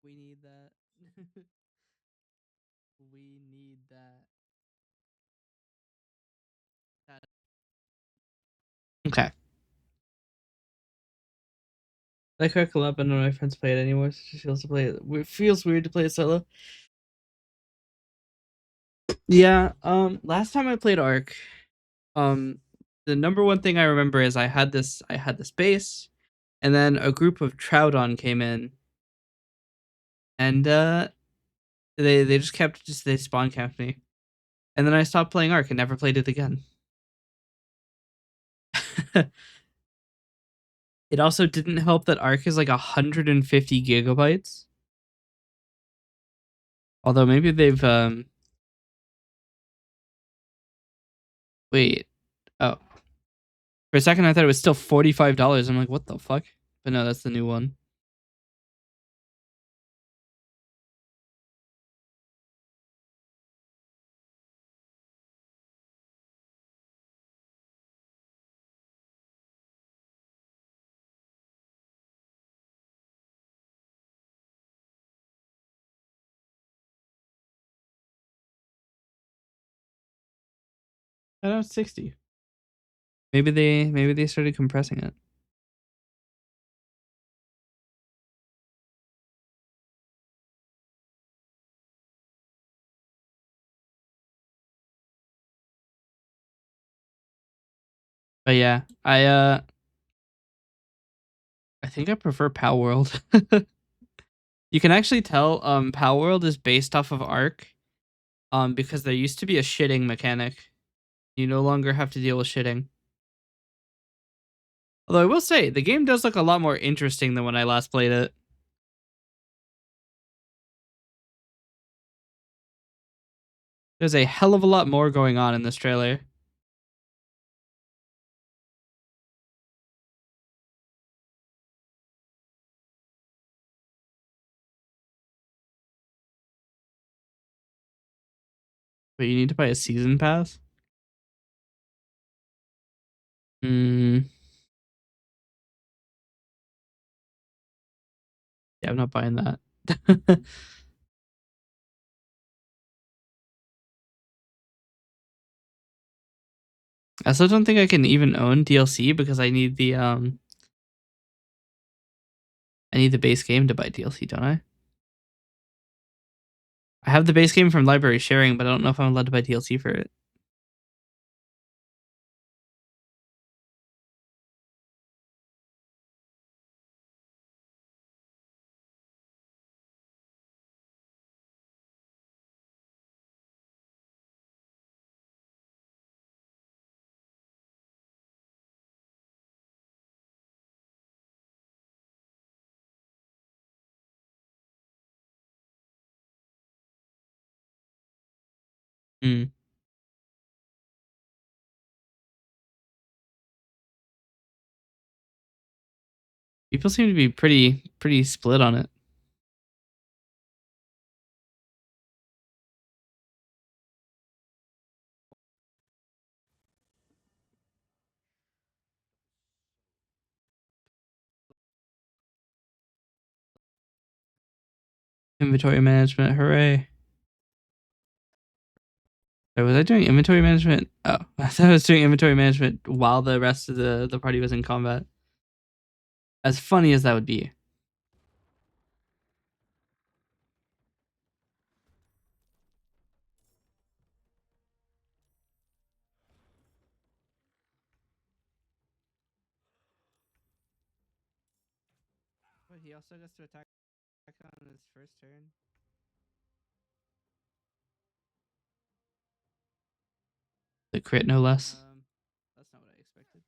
We need that. We need that. Okay. I crackle up and none of my friends play it anymore, so it just feels to play it. It feels weird to play it solo. Yeah, last time I played Ark, um the number one thing I remember is I had this base, and then a group of Troudon came in, and they just kept they spawn camped me. And then I stopped playing Ark and never played it again. It also didn't help that Ark is like 150 gigabytes. Although maybe they've wait. Oh. For a second I thought it was still $45. I'm like, what the fuck? But no, that's the new one. I know it's 60. Maybe they started compressing it. But yeah, I think I prefer Pal World. You can actually tell Pal World is based off of Ark because there used to be a shitting mechanic. You no longer have to deal with shitting. Although I will say the game does look a lot more interesting than when I last played it. There's a hell of a lot more going on in this trailer. But you need to buy a season pass? Hmm. Yeah, I'm not buying that. I also don't think I can even own DLC because I need the base game to buy DLC, don't I? I have the base game from library sharing, but I don't know if I'm allowed to buy DLC for it. Hmm. People seem to be pretty split on it. Inventory management, hooray. Or was I doing inventory management? Oh, I thought I was doing inventory management while the rest of the party was in combat. As funny as that would be. But he also gets to attack on his first turn. The crit, no less. That's not what I expected.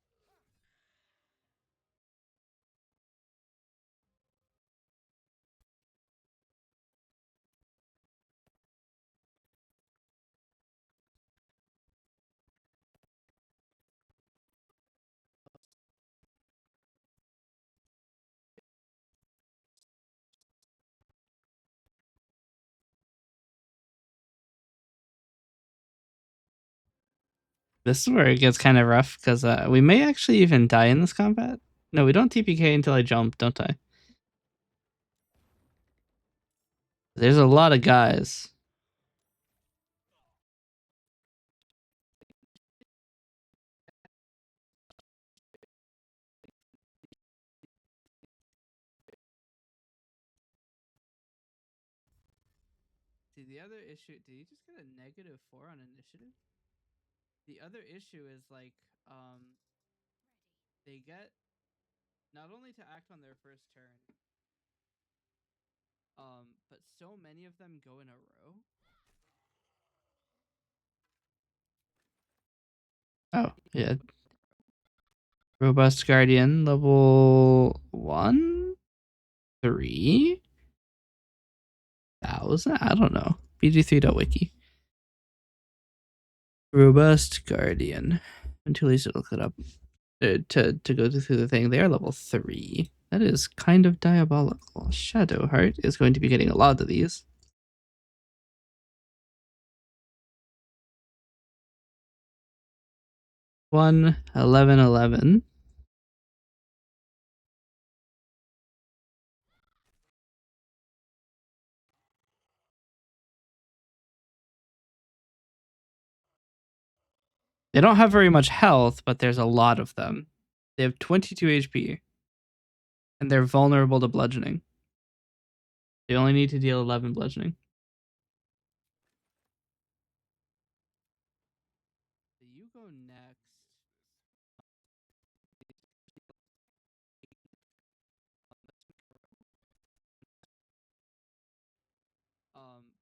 This is where it gets kind of rough because we may actually even die in this combat. No, we don't TPK until I jump, don't I? There's a lot of guys. See, the other issue, did he just get a -4 on initiative? The other issue is like, they get not only to act on their first turn, but so many of them go in a row. Oh, yeah. Robust Guardian, level 1? 3,000? I don't know. BG3.wiki. Robust Guardian. I'm too lazy to look it up. To go through the thing. They are level 3. That is kind of diabolical. Shadowheart is going to be getting a lot of these. 1, 11, 11. They don't have very much health, but there's a lot of them. They have 22 HP. And they're vulnerable to bludgeoning. They only need to deal 11 bludgeoning. So you go next.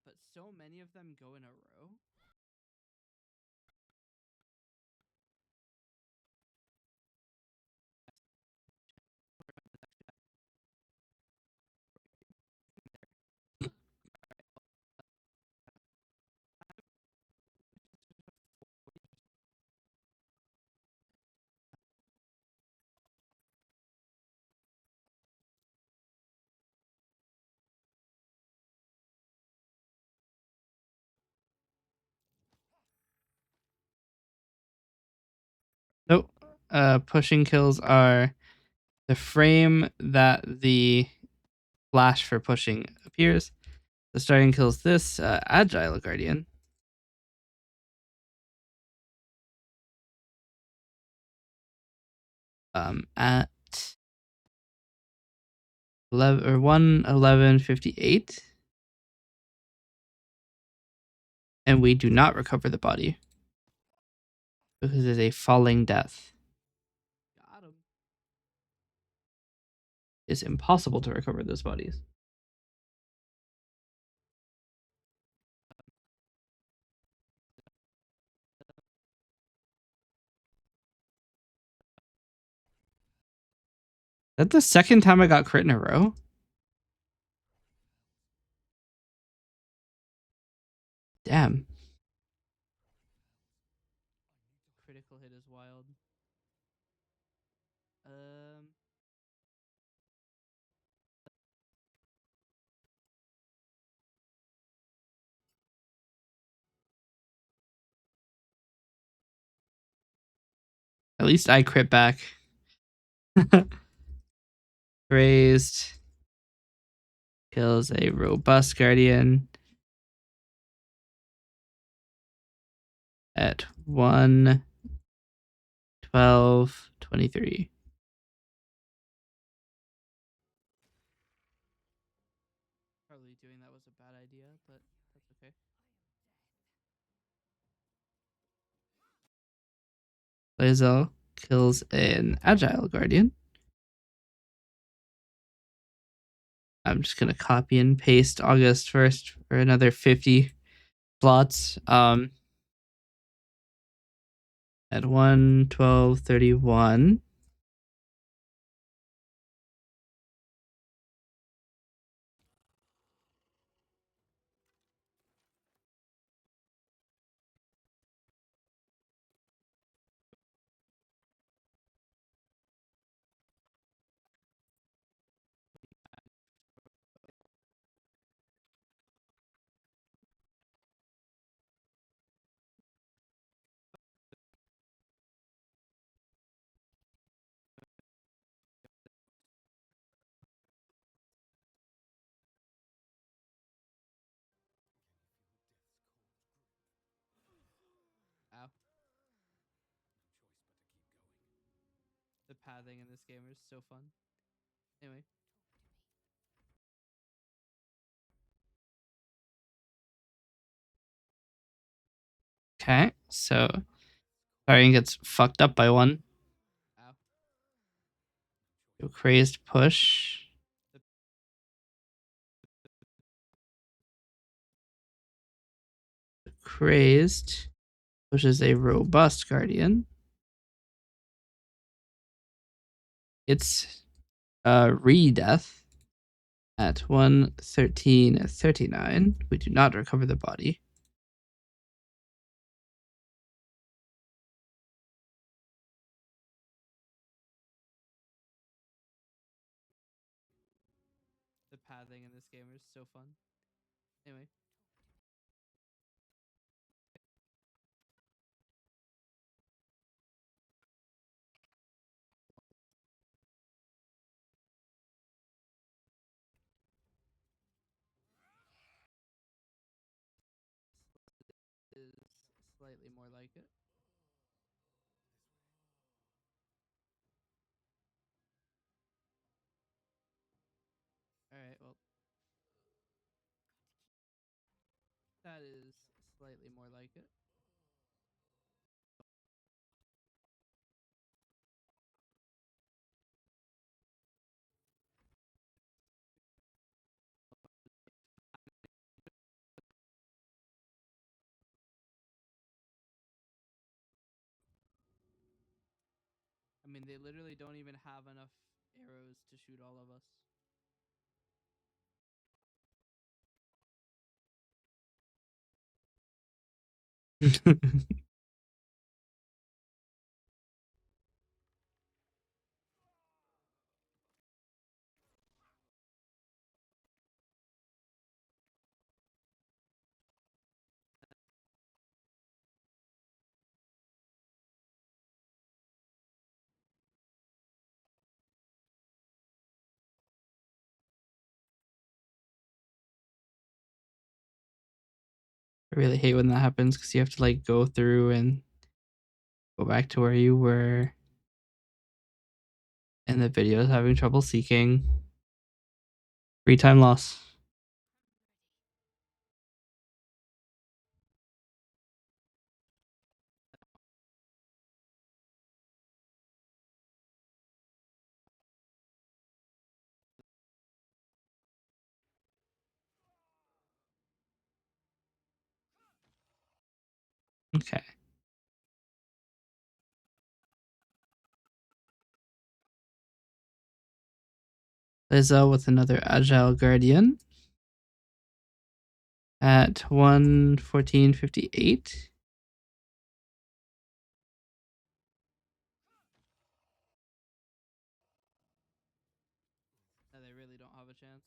But so many of them go in a row. Nope. Pushing kills are the frame that the flash for pushing appears. The starting kills this agile guardian. At 11 or 1:11:58, and we do not recover the body because it is a falling death. Got him. It's impossible to recover those bodies. Is that the second time I got crit in a row? Damn. Critical hit is wild. At least I crit back. Raised. Kills a robust guardian. At 1, 12, 23. Probably doing that was a bad idea, but that's okay. Lae'zel kills an agile guardian. I'm just gonna copy and paste August first for another 50 slots. At 1, 12, 31. Ow. The pathing in this game is so fun. Anyway. Okay, so Guardian gets fucked up by one. Ow. Do a crazed push. Crazed pushes a robust guardian. It's re-death at 1, 13, 39. We do not recover the body. The pathing in this game is so fun. Anyway. Is slightly more like it. Alright, well. That is slightly more like it. I mean, they literally don't even have enough arrows to shoot all of us. I really hate when that happens because you have to like go through and go back to where you were, and the video is having trouble seeking. Free time loss. Okay. Lizzo with another agile guardian at 1:14:58. No, they really don't have a chance.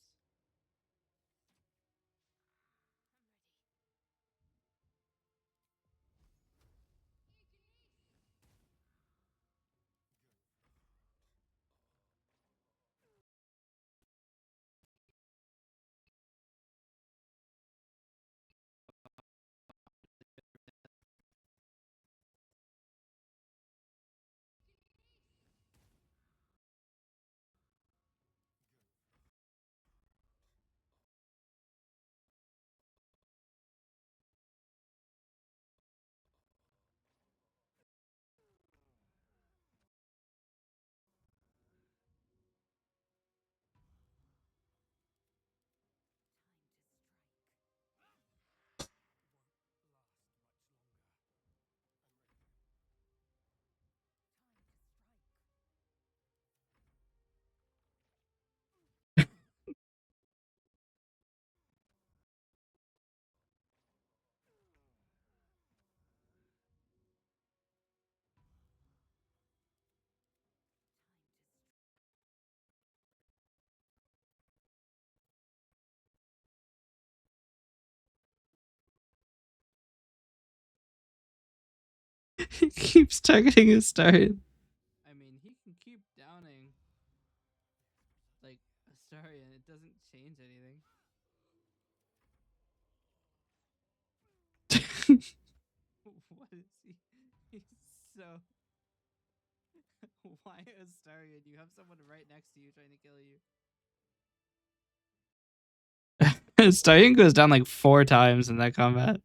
He keeps targeting Astarion. I mean, he can keep downing like Astarion. It doesn't change anything. What is he? He's so. Why Astarion? You have someone right next to you trying to kill you. Astarion goes down like 4 times in that combat.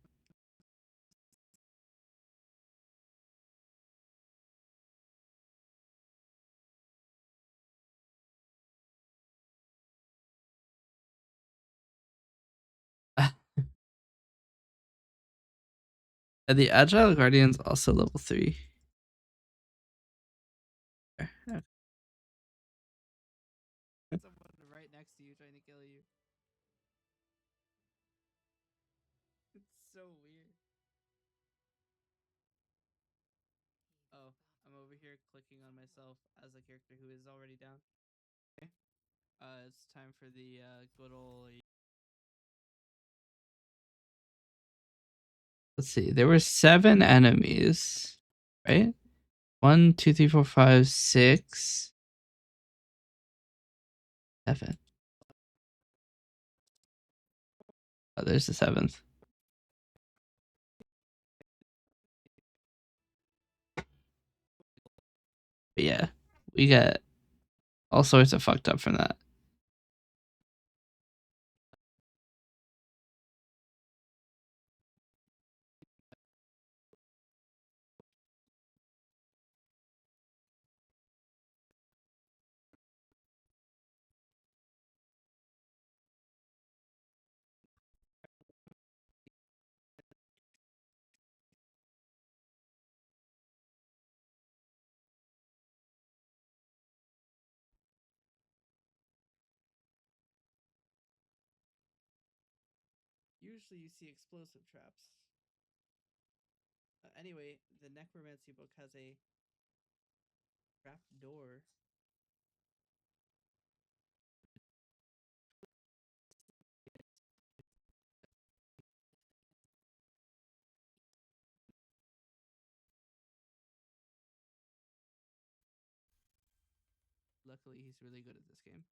And the Agile Guardian's also level 3. Someone right next to you trying to kill you. It's so weird. Oh, I'm over here clicking on myself as a character who is already down. Okay. It's time for the good old. Let's see. There were 7 enemies, right? 1, 2, 3, 4, 5, 6, 7. Oh, there's the 7th. But yeah, we got all sorts of fucked up from that. Usually you see explosive traps. Anyway, the Necromancy book has a trap door. Luckily, he's really good at this game.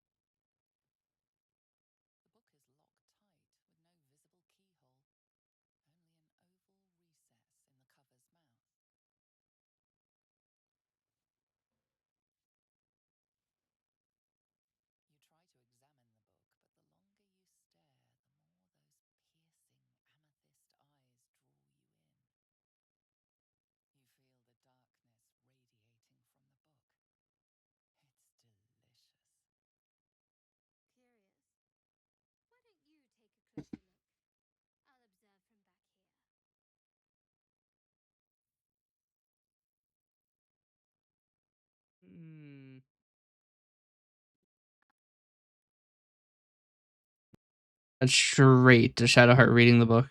Hmm. That's straight to Shadowheart reading the book.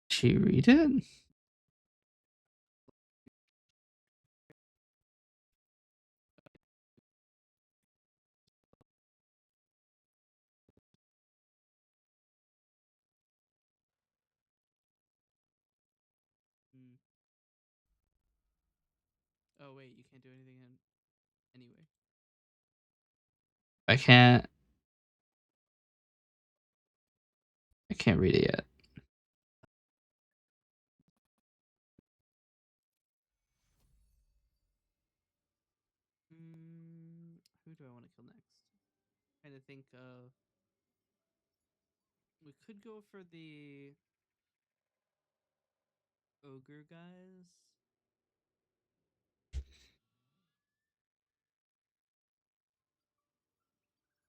She read it? Hmm. Oh wait, you can't do anything anyway. I can't. I can't read it yet. Who do I want to kill next? Trying to think of. We could go for the ogre guys.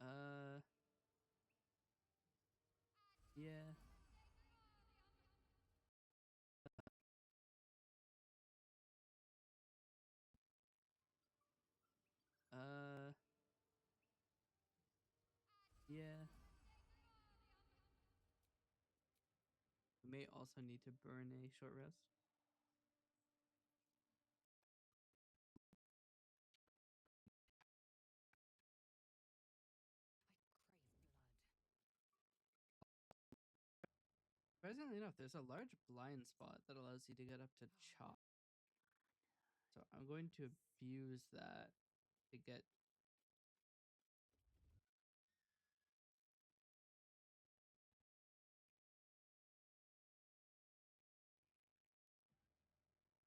Uh, yeah. Uh, Yeah. We may also need to burn a short rest. Surprisingly enough, there's a large blind spot that allows you to get up to chop. So I'm going to abuse that to get.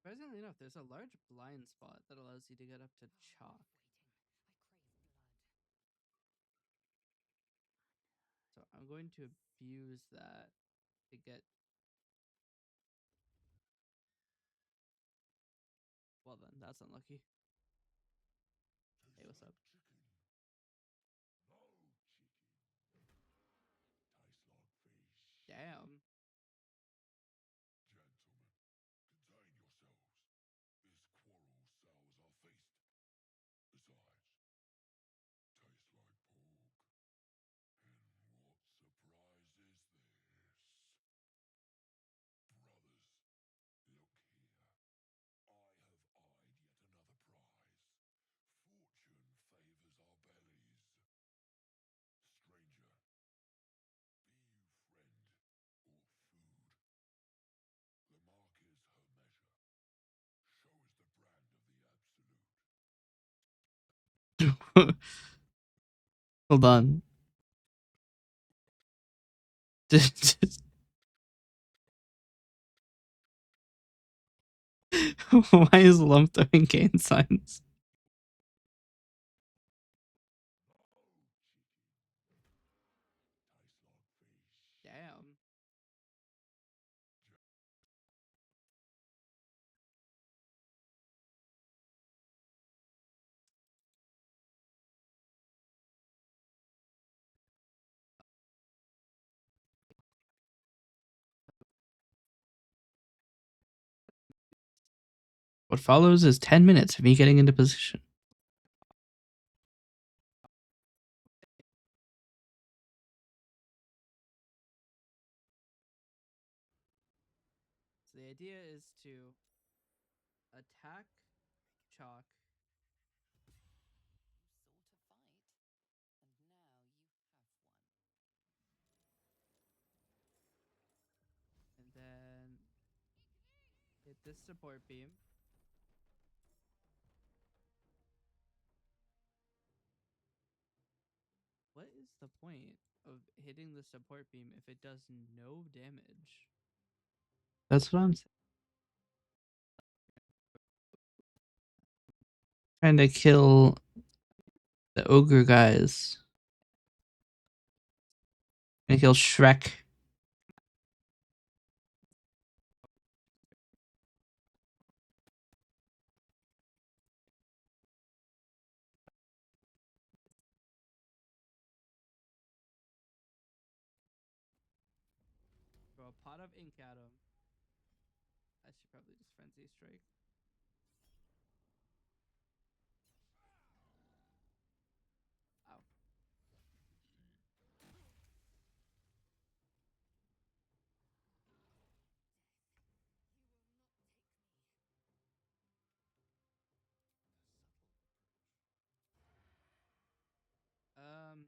Surprisingly enough, there's a large blind spot that allows you to get up to chalk. So I'm going to abuse that to get. Well then, that's unlucky. Hey, what's up? Damn. Gentlemen, contain yourselves. This quarrel sours our feast. Besides, tastes like pork. And what surprise is this? Brothers, look here. I have eyed yet another prize. Fortune favors our bellies. Stranger, be you friend or food? The mark is her measure. Show is the brand of the absolute. Hold on. Why is Lump throwing gain signs? Damn. What follows is 10 minutes of me getting into position. So the idea is to attack chalk. And then hit this support beam. What is the point of hitting the support beam if it does no damage? That's what I'm saying. Trying to kill the ogre guys. Trying to kill Shrek. Throw a pot of ink at him. I should probably just frenzy strike. Ow. Um.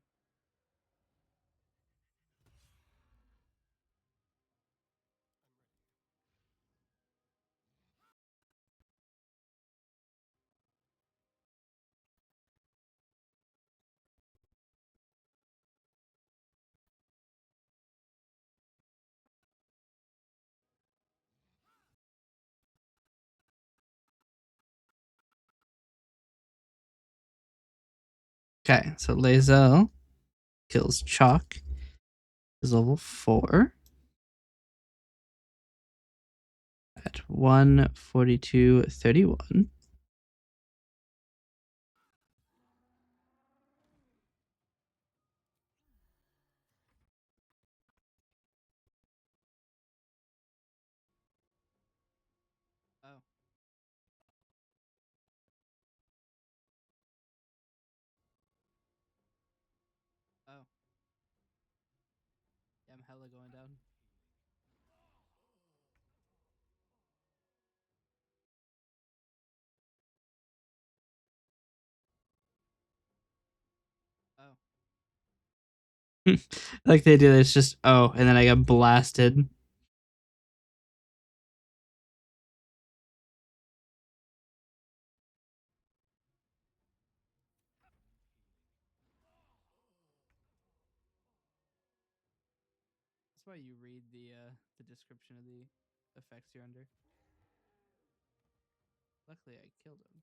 Okay, so Lae'zel kills Chalk. Is level 4 at 142.31. Oh. Oh. hella going down. Oh. Like they do, it's just oh, and then I got blasted. That's why you read the description of the effects you're under. Luckily, I killed him.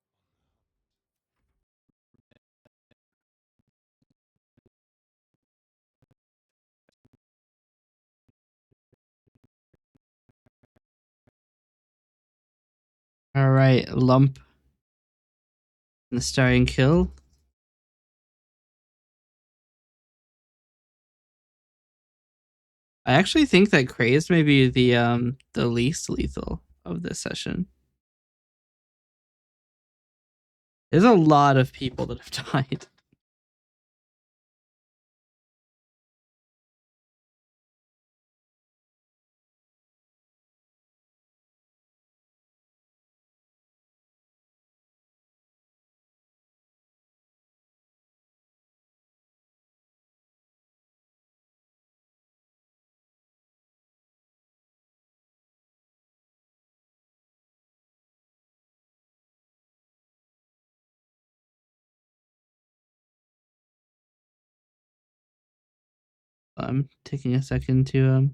All right, lump. The starring kill. I actually think that Crazed may be the least lethal of this session. There's a lot of people that have died. I'm taking a second to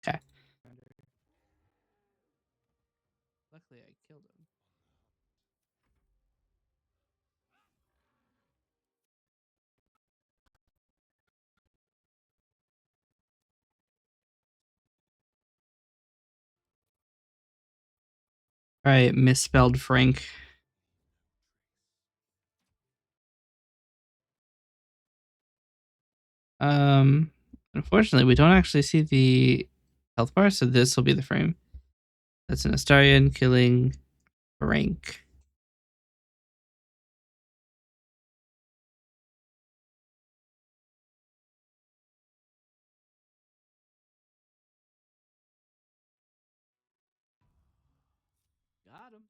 Okay. Luckily, I killed him. All right, misspelled Frank. Unfortunately, we don't actually see the health bar, so this will be the frame. That's an Astarion killing Frank. Got him.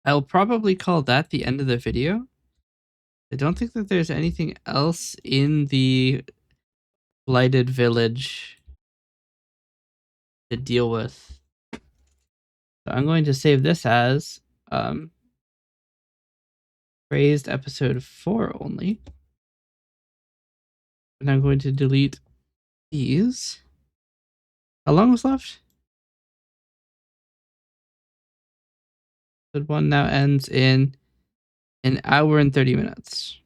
I'll probably call that the end of the video. I don't think that there's anything else in the blighted village to deal with. So I'm going to save this as Praised episode 4 only. And I'm going to delete these. How long was left? Episode 1 now ends in an hour and 30 minutes.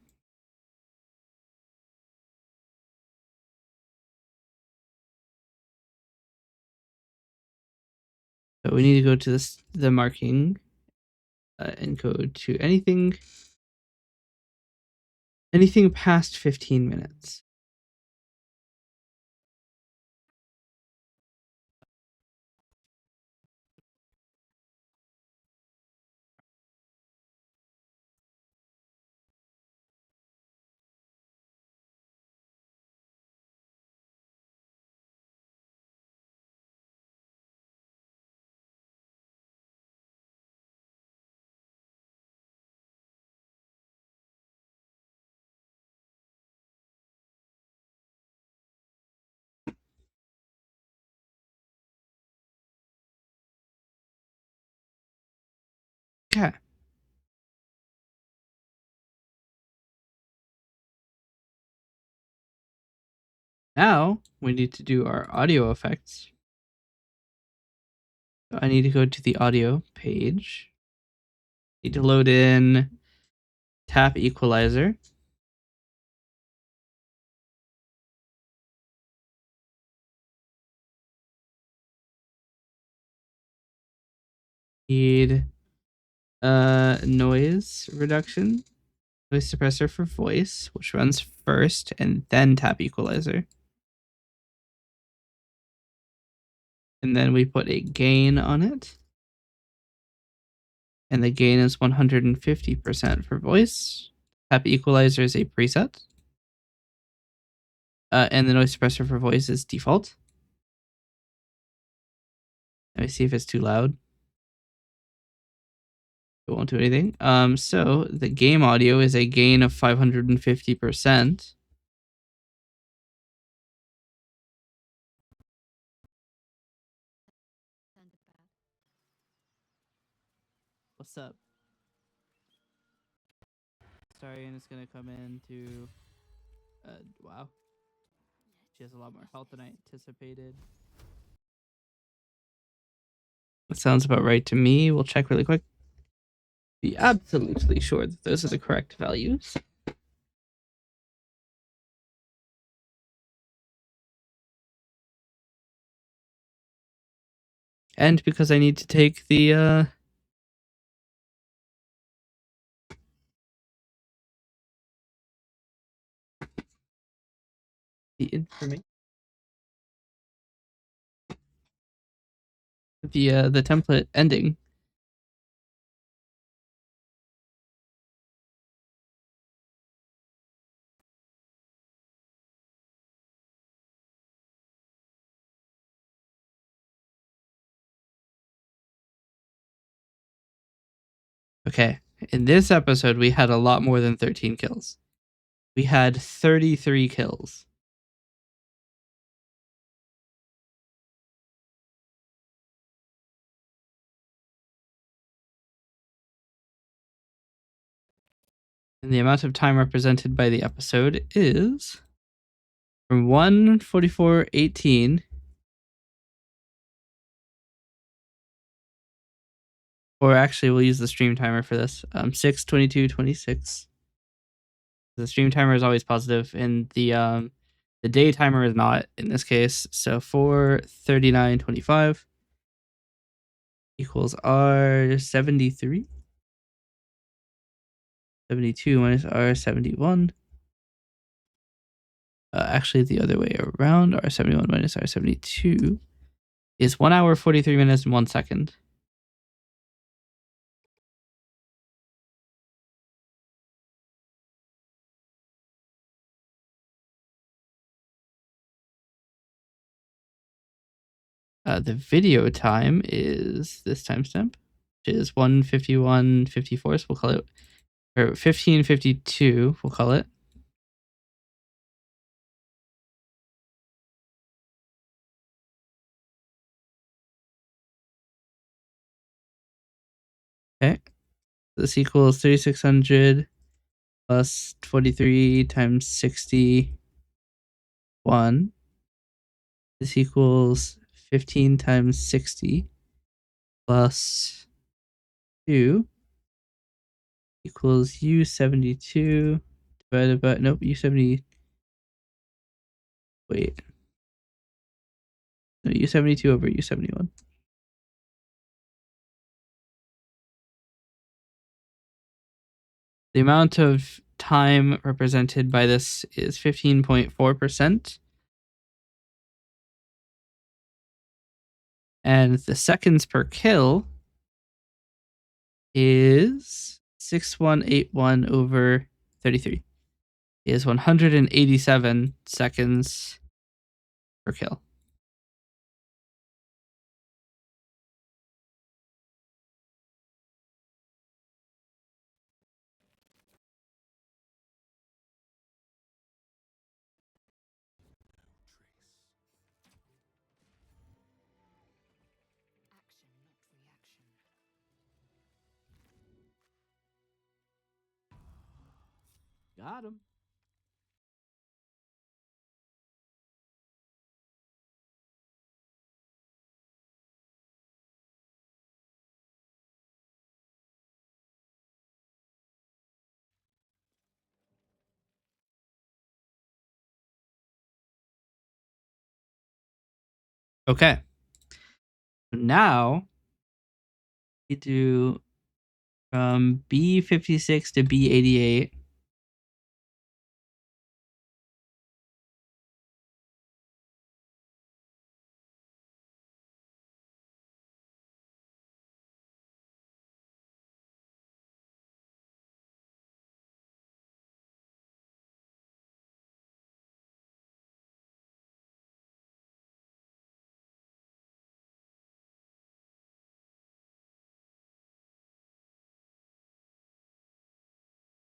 So we need to go to the marking and go to anything past 15 minutes. Okay. Now we need to do our audio effects. So I need to go to the audio page. Need to load in tap equalizer. Need noise reduction, noise suppressor for voice, which runs first, and then tap equalizer. And then we put a gain on it. And the gain is 150% for voice. Happy equalizer is a preset. And the noise suppressor for voice is default. Let me see if it's too loud. It won't do anything. So the game audio is a gain of 550%. What's up? Sorry, and it's gonna come into. Wow. She has a lot more health than I anticipated. That sounds about right to me. We'll check really quick. Be absolutely sure that those are the correct values. And because I need to take the information, the template ending. Okay, in this episode, we had a lot more than 13 kills. We had 33 kills. And the amount of time represented by the episode is from 1:44:18. Or actually, we'll use the stream timer for this. 6:22:26. The stream timer is always positive, and the day timer is not in this case. So 4:39:25 equals R73. 72 minus R71. Actually, the other way around. R71 minus R72 is 1 hour, 43 minutes, and 1 second. The video time is this timestamp, which is 1:51:54. So we'll call it, or 15:52. We'll call it. Okay. This equals 3,600 plus 23 times 61. This equals 15 times 60 plus 2 equals U72 divided by, nope, U70. Wait. No, U72 over U71. The amount of time represented by this is 15.4%. And the seconds per kill is 6181 over 33. Is 187 seconds per kill. Got him. Okay. Now we do from B56 to B88.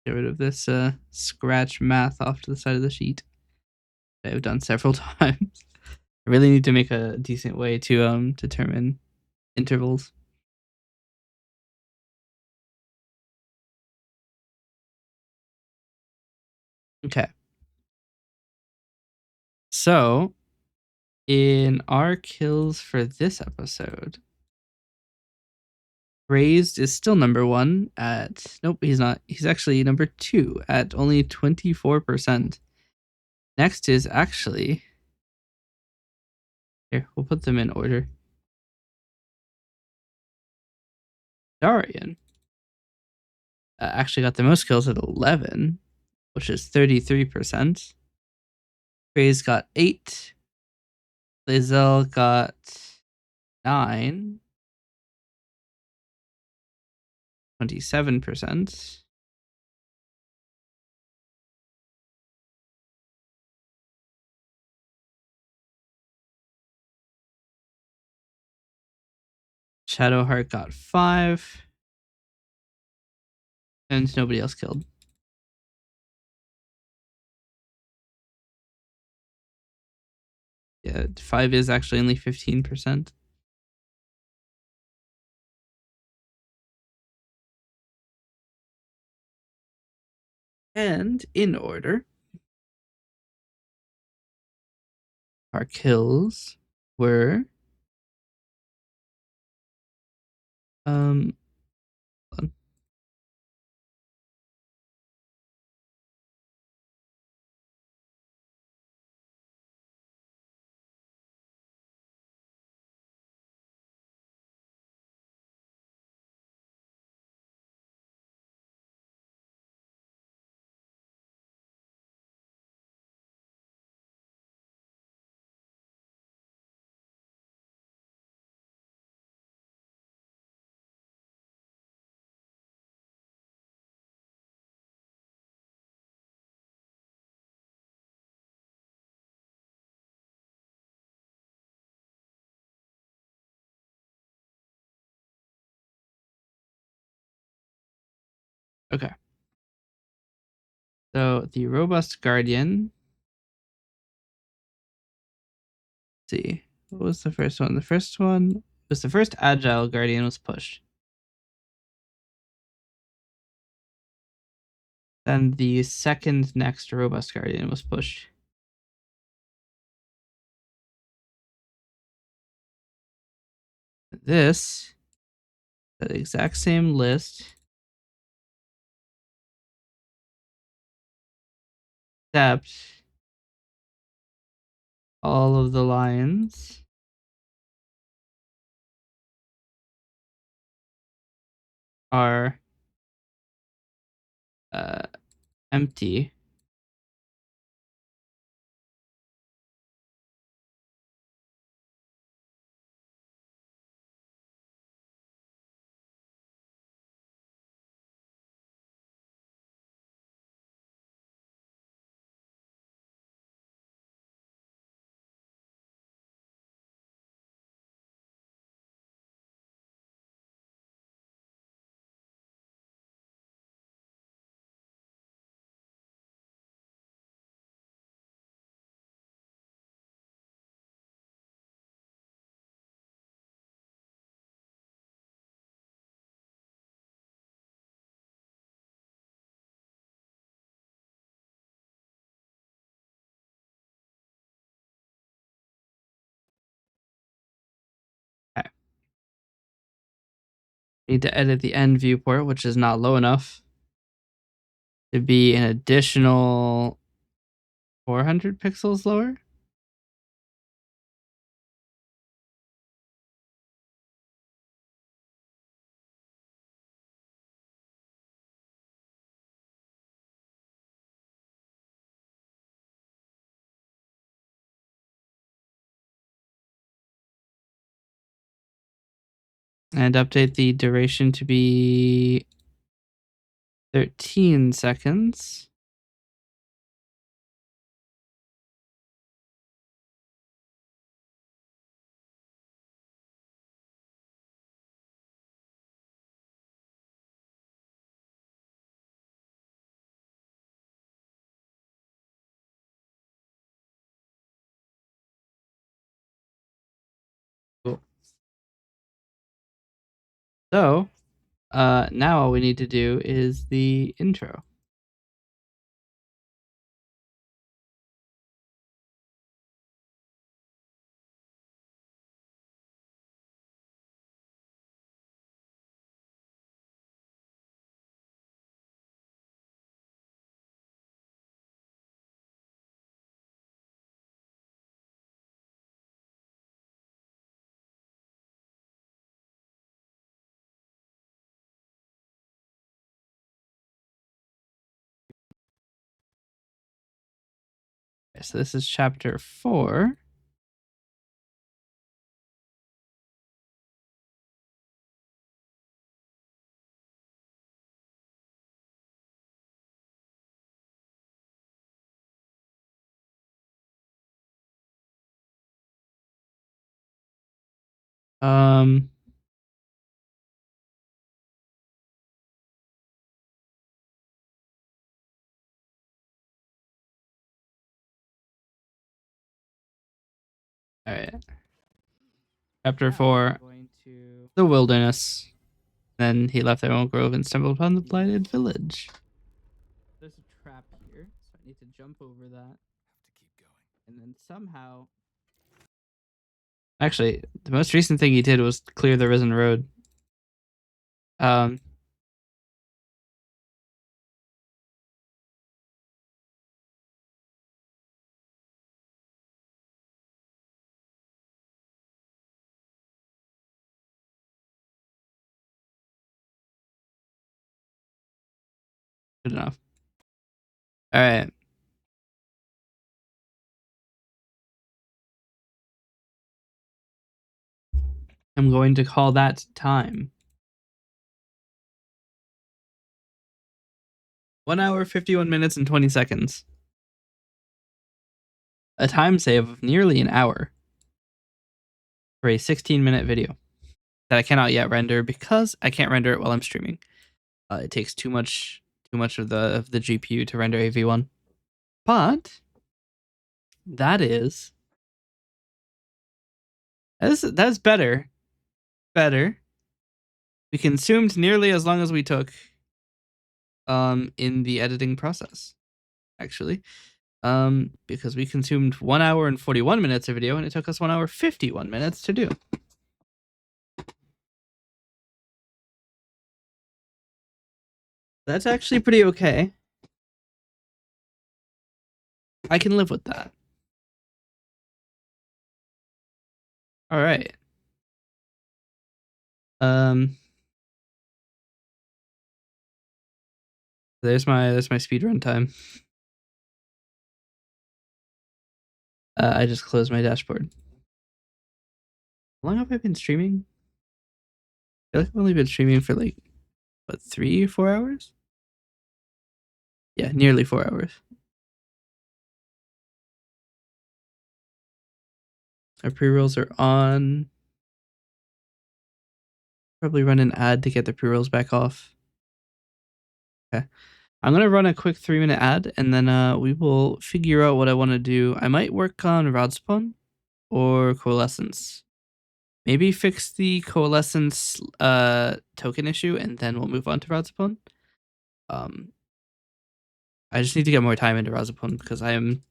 Get rid of this scratch math off to the side of the sheet. I've done several times. I really need to make a decent way to determine intervals. Okay. So, in our kills for this episode, Raised is still number one at nope, he's not. He's actually number 2 at only 24%. Next is actually here, we'll put them in order. Darian actually got the most kills at 11, which is 33%. Praise got 8. Lizelle got 9. 27%. Shadowheart got 5. And nobody else killed. Yeah, 5 is actually only 15%. And in order, our kills were hold on. Okay. So the robust guardian. Let's see. What was the first one? The first one was the first agile guardian was pushed. Then the second next robust guardian was pushed. This, the exact same list, except all of the lines are empty. Okay. Need to edit the end viewport, which is not low enough to be an additional 400 pixels lower. And update the duration to be 13 seconds. So, now all we need to do is the intro. Okay, so this is chapter 4. Um, all right. Chapter 4, the wilderness. Then he left their own grove and stumbled upon the blighted village. There's a trap here, so I need to jump over that. Have to keep going. And then somehow. Actually, the most recent thing he did was clear the risen road. Um, good enough. All right. I'm going to call that time. 1 hour, 51 minutes, and 20 seconds. A time save of nearly an hour for a 16-minute video that I cannot yet render because I can't render it while I'm streaming. It takes too much of the GPU to render a V1. But that's better. Better. We consumed nearly as long as we took in the editing process, actually. Because we consumed 1 hour and 41 minutes of video and it took us 1 hour 51 minutes to do. That's actually pretty okay. I can live with that. All right. There's my speedrun time. I just closed my dashboard. How long have I been streaming? I feel like I've only been streaming for like, what, 3 or 4 hours? Yeah, nearly 4 hours. Our pre-rolls are on. Probably run an ad to get the pre-rolls back off. Okay. I'm gonna run a quick 3-minute ad and then we will figure out what I want to do. I might work on Radspawn or Coalescence. Maybe fix the Coalescence token issue and then we'll move on to Radspawn. I just need to get more time into Razapon because I'm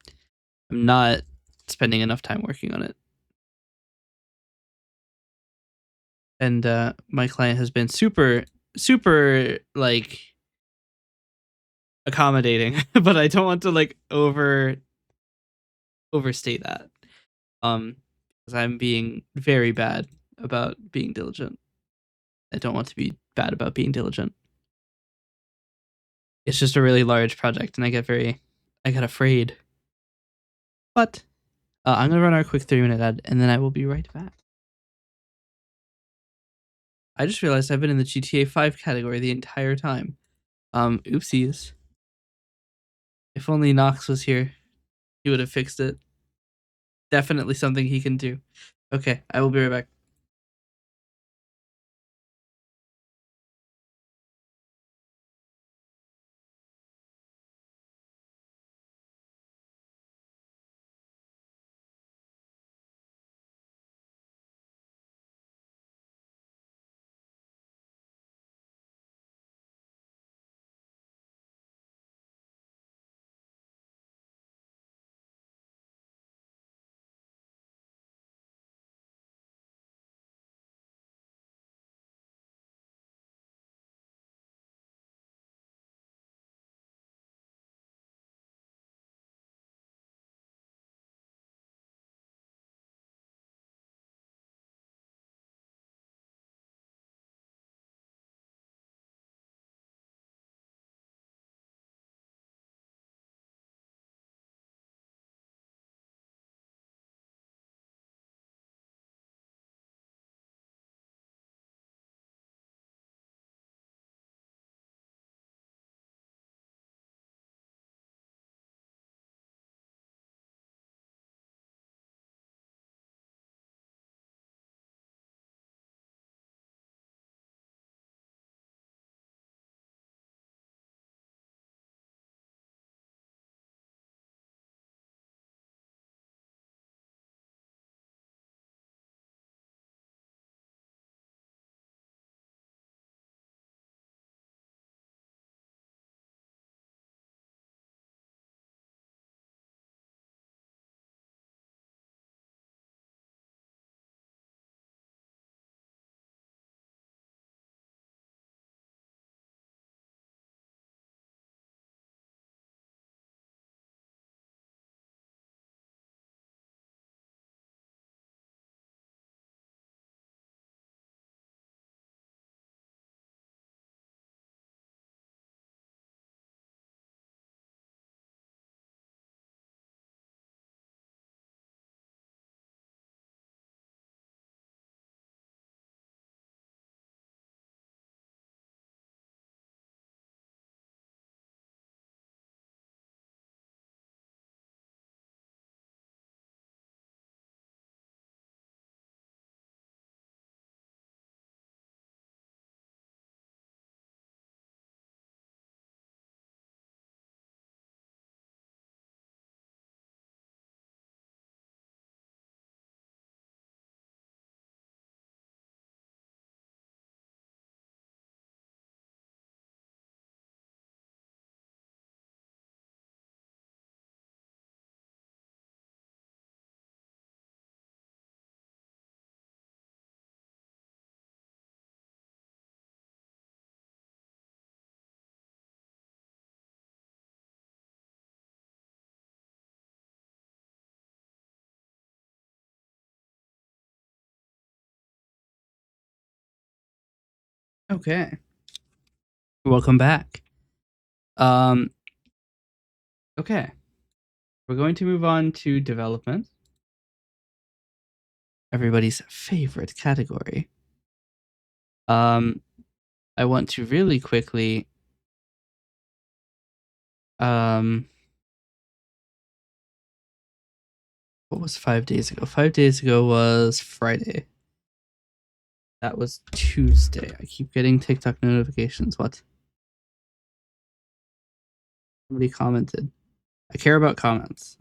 not spending enough time working on it. And my client has been super like accommodating, but I don't want to like overstate that. Because I'm being very bad about being diligent. I don't want to be bad about being diligent. It's just a really large project and I got afraid. But I'm gonna run our quick 3-minute ad and then I will be right back. I just realized I've been in the GTA 5 category the entire time. Oopsies. If only Knox was here, he would have fixed it. Definitely something he can do. Okay, I will be right back. Okay. Welcome back. Okay. We're going to move on to development. Everybody's favorite category. I want to really quickly what was 5 days ago? 5 days ago was Friday. That was Tuesday. I keep getting TikTok notifications. What? Somebody commented. I care about comments.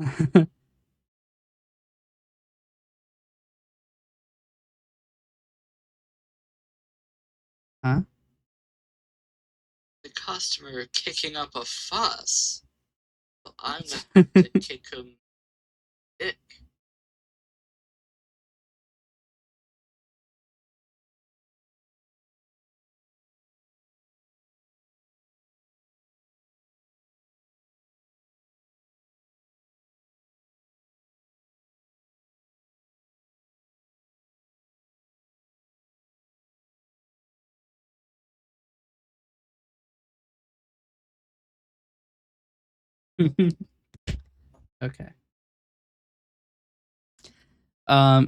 Huh? The customer kicking up a fuss. Well, I'm going to kick him dick. Okay.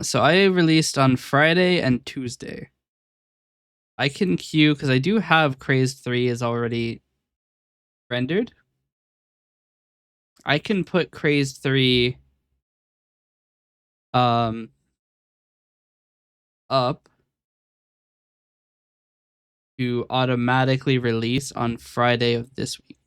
So I released on Friday and Tuesday. I can queue because I do have Crazed 3 is already rendered. I can put Crazed 3 up to automatically release on Friday of this week.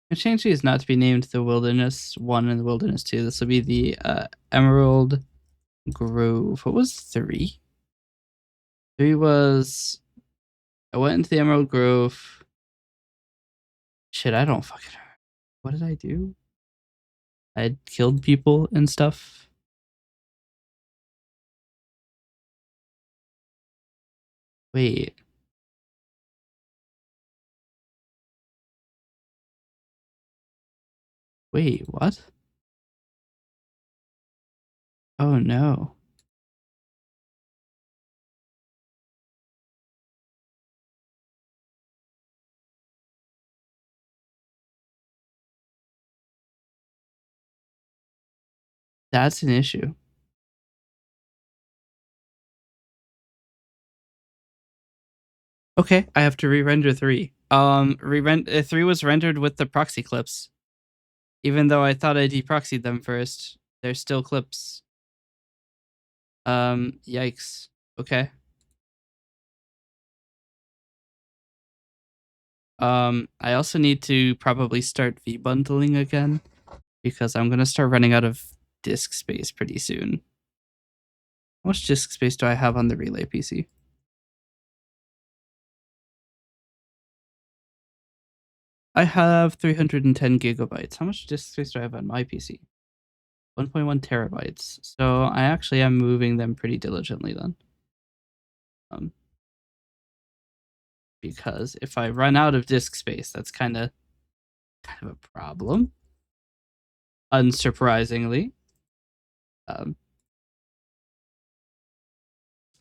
I changed these not to be named the Wilderness 1 and the Wilderness 2. This will be the Emerald Grove. What was 3? 3 was I went into the Emerald Grove. Shit, I don't fucking remember. What did I do? I killed people and stuff. Wait. Wait, what? Oh no. That's an issue. Okay, I have to re-render 3. 3 was rendered with the proxy clips. Even though I thought I deproxied them first, they're still clips. Yikes. Okay. I also need to probably start V-bundling again because I'm gonna start running out of disk space pretty soon. How much disk space do I have on the Relay PC? I have 310 gigabytes. How much disk space do I have on my PC? 1.1 terabytes. So I actually am moving them pretty diligently then. Because if I run out of disk space, that's kind of a problem. Unsurprisingly. I'm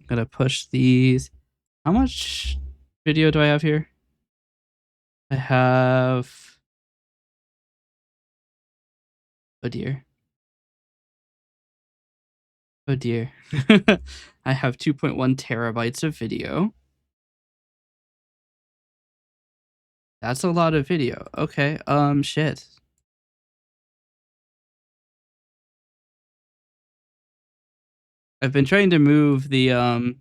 gonna push these. How much video do I have here? I have. Oh dear. Oh dear. I have 2.1 terabytes of video. That's a lot of video. Okay. Shit. I've been trying to move the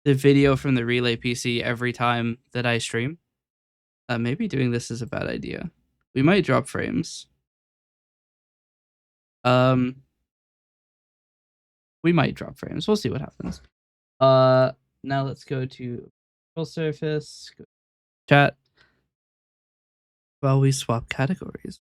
video from the Relay PC every time that I stream. Maybe doing this is a bad idea. We might drop frames. We might drop frames. We'll see what happens. Now let's go to full surface. Go chat. while we swap categories.